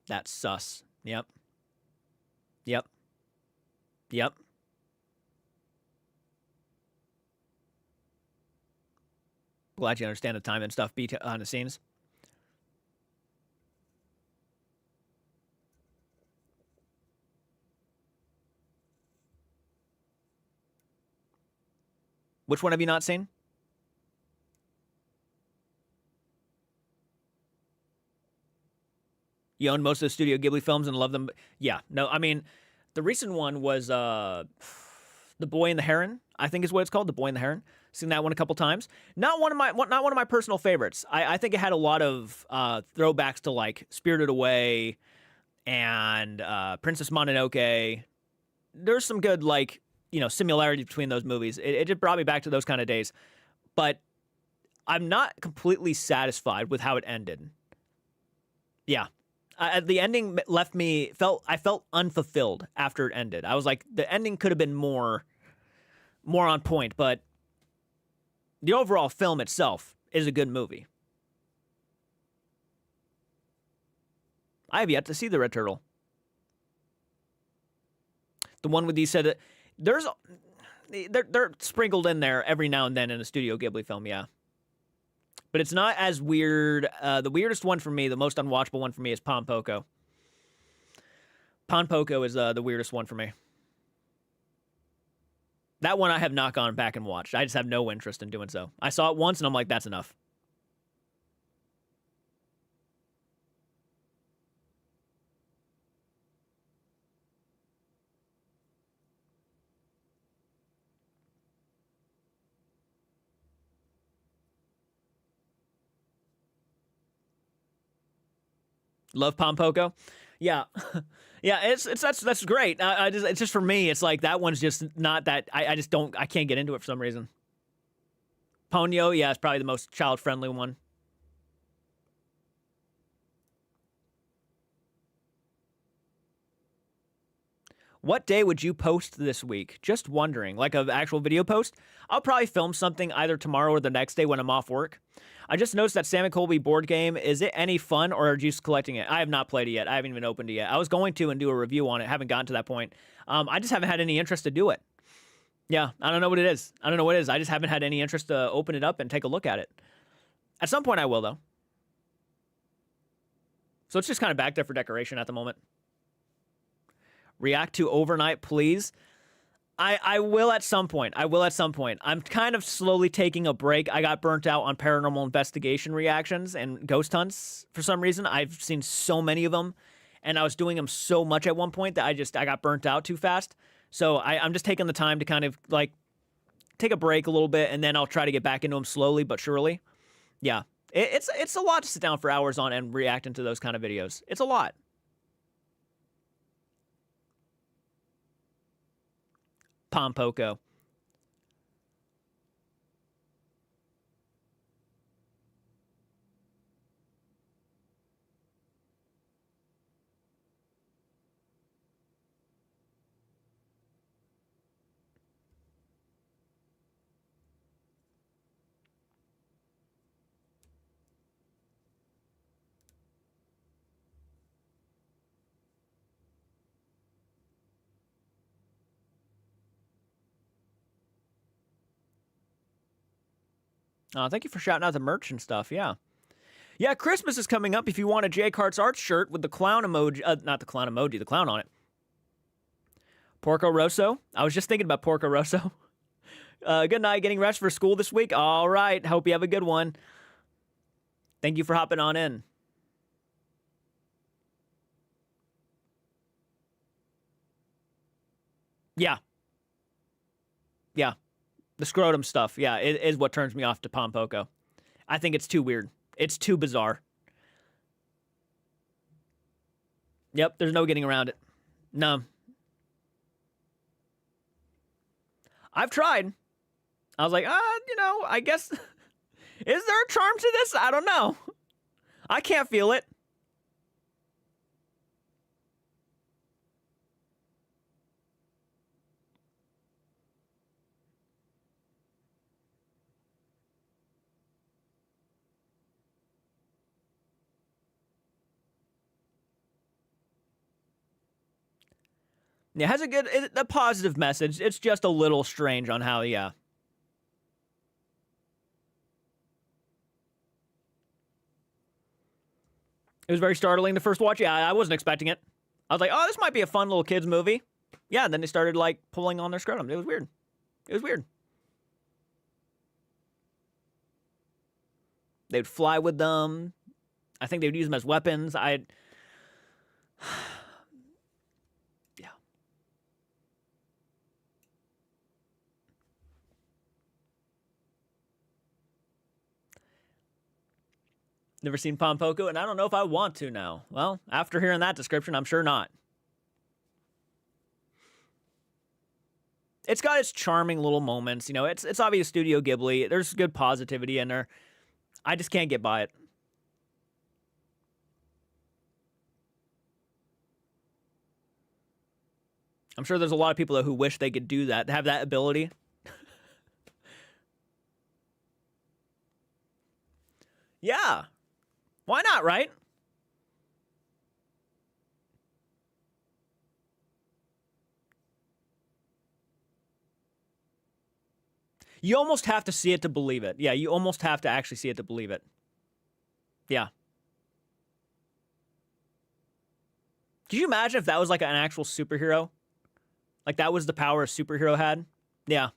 That's sus. Yep. Yep. Yep. Glad you understand the time and stuff behind the scenes. Which one have you not seen? You own most of the Studio Ghibli films and love them. Yeah, no, I mean, the recent one was The Boy and the Heron, I think is what it's called, The Boy and the Heron. Seen that one a couple times. Not one of my personal favorites. I think it had a lot of throwbacks to like Spirited Away and Princess Mononoke. There's some good similarities between those movies. It just brought me back to those kind of days. But I'm not completely satisfied with how it ended. Yeah. The ending left me... I felt unfulfilled after it ended. I was like, the ending could have been more on point, but the overall film itself is a good movie. I have yet to see The Red Turtle. The one with these said that they're sprinkled in there every now and then in a Studio Ghibli film, yeah. But it's not as weird. The weirdest one for me, the most unwatchable one for me, is Pon Poko. Pon Poko is the weirdest one for me. That one I have not gone back and watched. I just have no interest in doing so. I saw it once and I'm like, that's enough. Love Pompoko. Yeah. Yeah, it's that's great. It's just for me, it's like that one's just not that. I just don't. I can't get into it for some reason. Ponyo, yeah, it's probably the most child friendly one. What day would you post this week? Just wondering. Like an actual video post? I'll probably film something either tomorrow or the next day when I'm off work. I just noticed that Sam and Colby board game. Is it any fun or are you just collecting it? I have not played it yet. I haven't even opened it yet. I was going to and do a review on it. Haven't gotten to that point. I just haven't had any interest to do it. Yeah, I don't know what it is. I don't know what it is. I just haven't had any interest to open it up and take a look at it. At some point I will, though. So it's just kind of back there for decoration at the moment. React to Overnight, please. I will at some point. I will at some point. I'm kind of slowly taking a break. I got burnt out on paranormal investigation reactions and ghost hunts for some reason. I've seen so many of them, and I was doing them so much at one point that I got burnt out too fast. So I'm just taking the time to kind of like take a break a little bit, and then I'll try to get back into them slowly but surely. Yeah, it's a lot to sit down for hours on and react into those kind of videos. It's a lot. Pompoko. Thank you for shouting out the merch and stuff. Yeah. Yeah, Christmas is coming up. If you want a Jake Hart's Art shirt with the clown emoji, not the clown emoji, the clown on it. Porco Rosso. I was just thinking about Porco Rosso. Good night. Getting rest for school this week. All right. Hope you have a good one. Thank you for hopping on in. Yeah. Yeah. The scrotum stuff. Yeah, it is what turns me off to Pompoko. I think it's too weird. It's too bizarre. Yep, there's no getting around it. No. I've tried. I was like, I guess. Is there a charm to this? I don't know. I can't feel it. It has a positive message. It's just a little strange on how, yeah. It was very startling the first watch. Yeah, I wasn't expecting it. I was like, oh, this might be a fun little kids movie. Yeah, and then they started like pulling on their scrotum. It was weird. It was weird. They'd fly with them. I think they would use them as weapons. Yeah. Never seen Pompoko, and I don't know if I want to now. Well, after hearing that description, I'm sure not. It's got its charming little moments. You know, it's obvious Studio Ghibli. There's good positivity in there. I just can't get by it. I'm sure there's a lot of people who wish they could do that, have that ability. Yeah. Why not, right? You almost have to see it to believe it. Yeah, you almost have to actually see it to believe it. Yeah. Could you imagine if that was like an actual superhero? Like that was the power a superhero had? Yeah.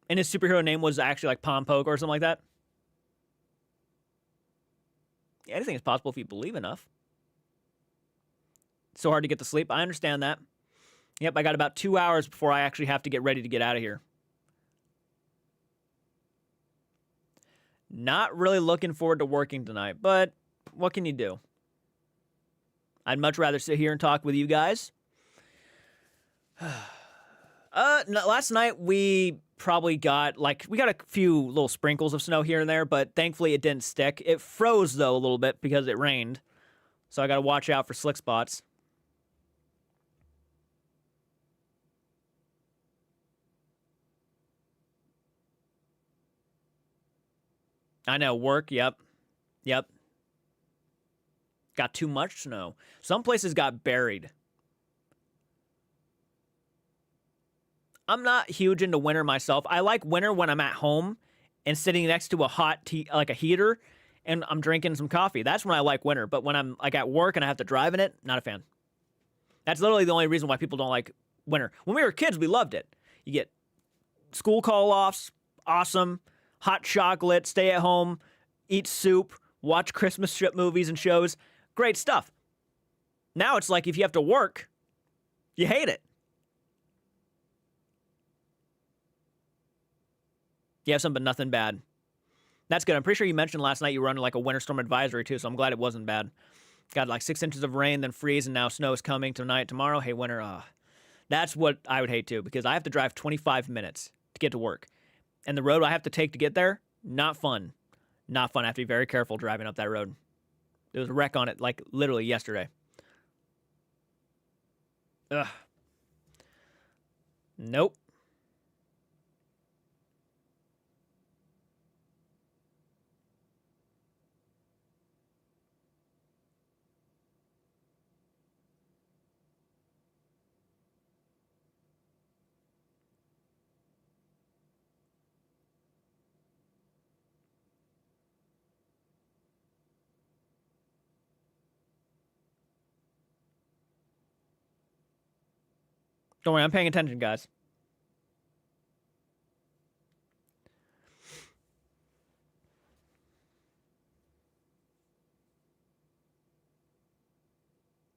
And his superhero name was actually like Pompoko or something like that? Yeah, anything is possible if you believe enough. It's so hard to get to sleep. I understand that. Yep, I got about 2 hours before I actually have to get ready to get out of here. Not really looking forward to working tonight, but what can you do? I'd much rather sit here and talk with you guys. No, last night we probably got a few little sprinkles of snow here and there, but thankfully it didn't stick. It froze though a little bit because it rained, so I got to watch out for slick spots. I know, work, yep. Got too much snow. Some places got buried. I'm not huge into winter myself. I like winter when I'm at home and sitting next to a hot tea, like a heater, and I'm drinking some coffee. That's when I like winter. But when I'm like at work and I have to drive in it, not a fan. That's literally the only reason why people don't like winter. When we were kids, we loved it. You get school call-offs, awesome. Hot chocolate, stay at home, eat soup, watch Christmas strip movies and shows. Great stuff. Now it's like if you have to work, you hate it. You have some, but nothing bad. That's good. I'm pretty sure you mentioned last night you were under like a winter storm advisory too, so I'm glad it wasn't bad. Got like 6 inches of rain, then freeze, and now snow is coming tonight, tomorrow. Hey, winter. That's what I would hate too, because I have to drive 25 minutes to get to work. And the road I have to take to get there, not fun. Not fun. I have to be very careful driving up that road. There was a wreck on it, like, literally yesterday. Ugh. Nope. Don't worry, I'm paying attention, guys.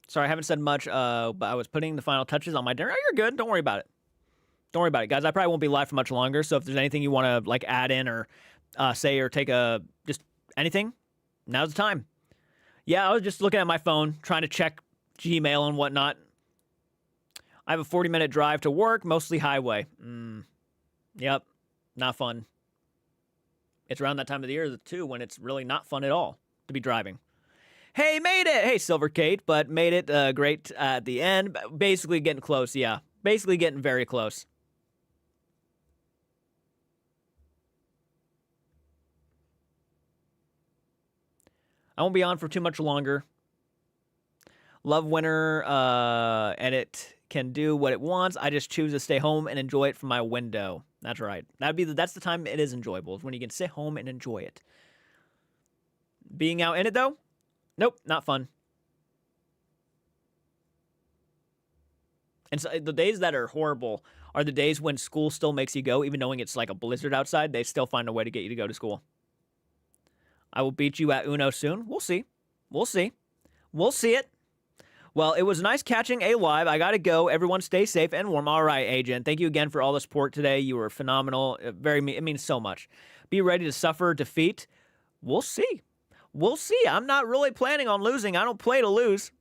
Sorry, I haven't said much, but I was putting the final touches on my dinner. Oh, you're good. Don't worry about it. Don't worry about it, guys. I probably won't be live for much longer, so if there's anything you want to like add in or say or take just anything, now's the time. Yeah, I was just looking at my phone, trying to check Gmail and whatnot. I have a 40-minute drive to work, mostly highway. Yep, not fun. It's around that time of the year, too, when it's really not fun at all to be driving. Hey, made it! Hey, Silver Kate, but made it great at the end. Basically getting close, yeah. Basically getting very close. I won't be on for too much longer. Love winter, and it can do what it wants. I just choose to stay home and enjoy it from my window. That's right. That's the time it is enjoyable, is when you can sit home and enjoy it. Being out in it, though? Nope, not fun. And so the days that are horrible are the days when school still makes you go, even knowing it's like a blizzard outside. They still find a way to get you to go to school. I will beat you at Uno soon. We'll see. We'll see. We'll see it. Well, it was nice catching a live. I got to go. Everyone stay safe and warm. All right, Agent. Thank you again for all the support today. You were phenomenal. It means so much. Be ready to suffer defeat. We'll see. We'll see. I'm not really planning on losing. I don't play to lose.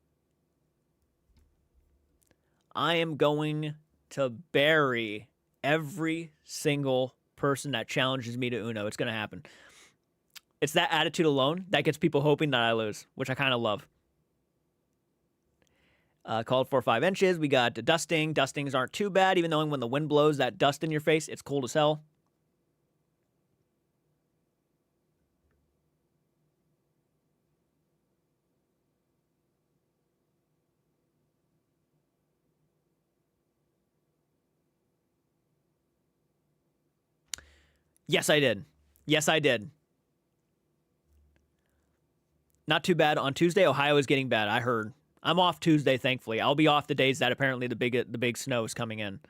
I am going to bury every single person that challenges me to Uno. It's going to happen. It's that attitude alone that gets people hoping that I lose, which I kind of love. Called for 5 inches. We got dusting. Dustings aren't too bad, even though when the wind blows that dust in your face, it's cold as hell. Yes, I did. Yes, I did. Not too bad. On Tuesday, Ohio is getting bad. I heard. I'm off Tuesday, thankfully. I'll be off the days that apparently the big snow is coming in.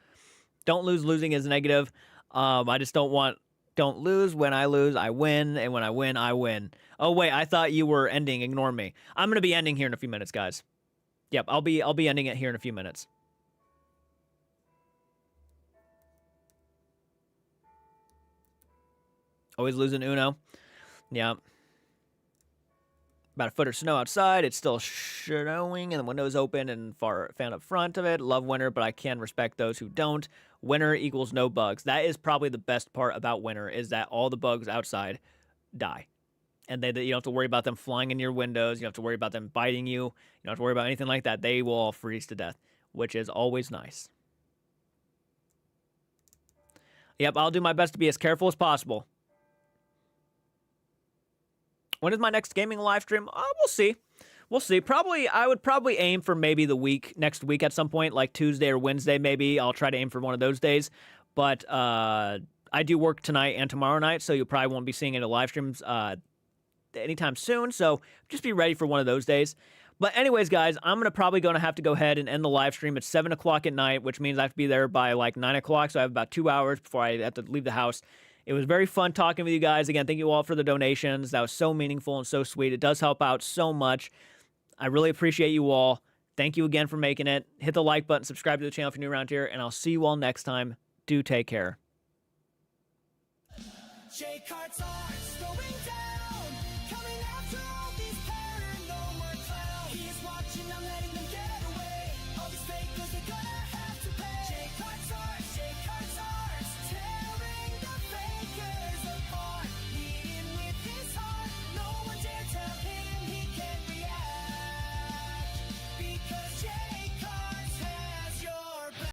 Don't lose. Losing is negative. I just don't lose. When I lose, I win. And when I win, I win. Oh, wait. I thought you were ending. Ignore me. I'm going to be ending here in a few minutes, guys. Yep, I'll be ending it here in a few minutes. Always losing Uno. Yeah. About a foot of snow outside. It's still snowing, and the window's open and fan up front of it. Love winter, but I can respect those who don't. Winter equals no bugs. That is probably the best part about winter, is that all the bugs outside die. And you don't have to worry about them flying in your windows. You don't have to worry about them biting you. You don't have to worry about anything like that. They will all freeze to death, which is always nice. Yep, I'll do my best to be as careful as possible. When is my next gaming live stream? We'll see. We'll see. I would probably aim for maybe next week at some point, like Tuesday or Wednesday maybe. I'll try to aim for one of those days. But I do work tonight and tomorrow night, so you probably won't be seeing any live streams anytime soon. So just be ready for one of those days. But anyways, guys, I'm probably going to have to go ahead and end the live stream at 7 o'clock at night, which means I have to be there by like 9 o'clock. So I have about 2 hours before I have to leave the house. It was very fun talking with you guys. Again, thank you all for the donations. That was so meaningful and so sweet. It does help out so much. I really appreciate you all. Thank you again for making it. Hit the like button, subscribe to the channel if you're new around here, and I'll see you all next time. Do take care. J-Carts are slowing down, coming after all these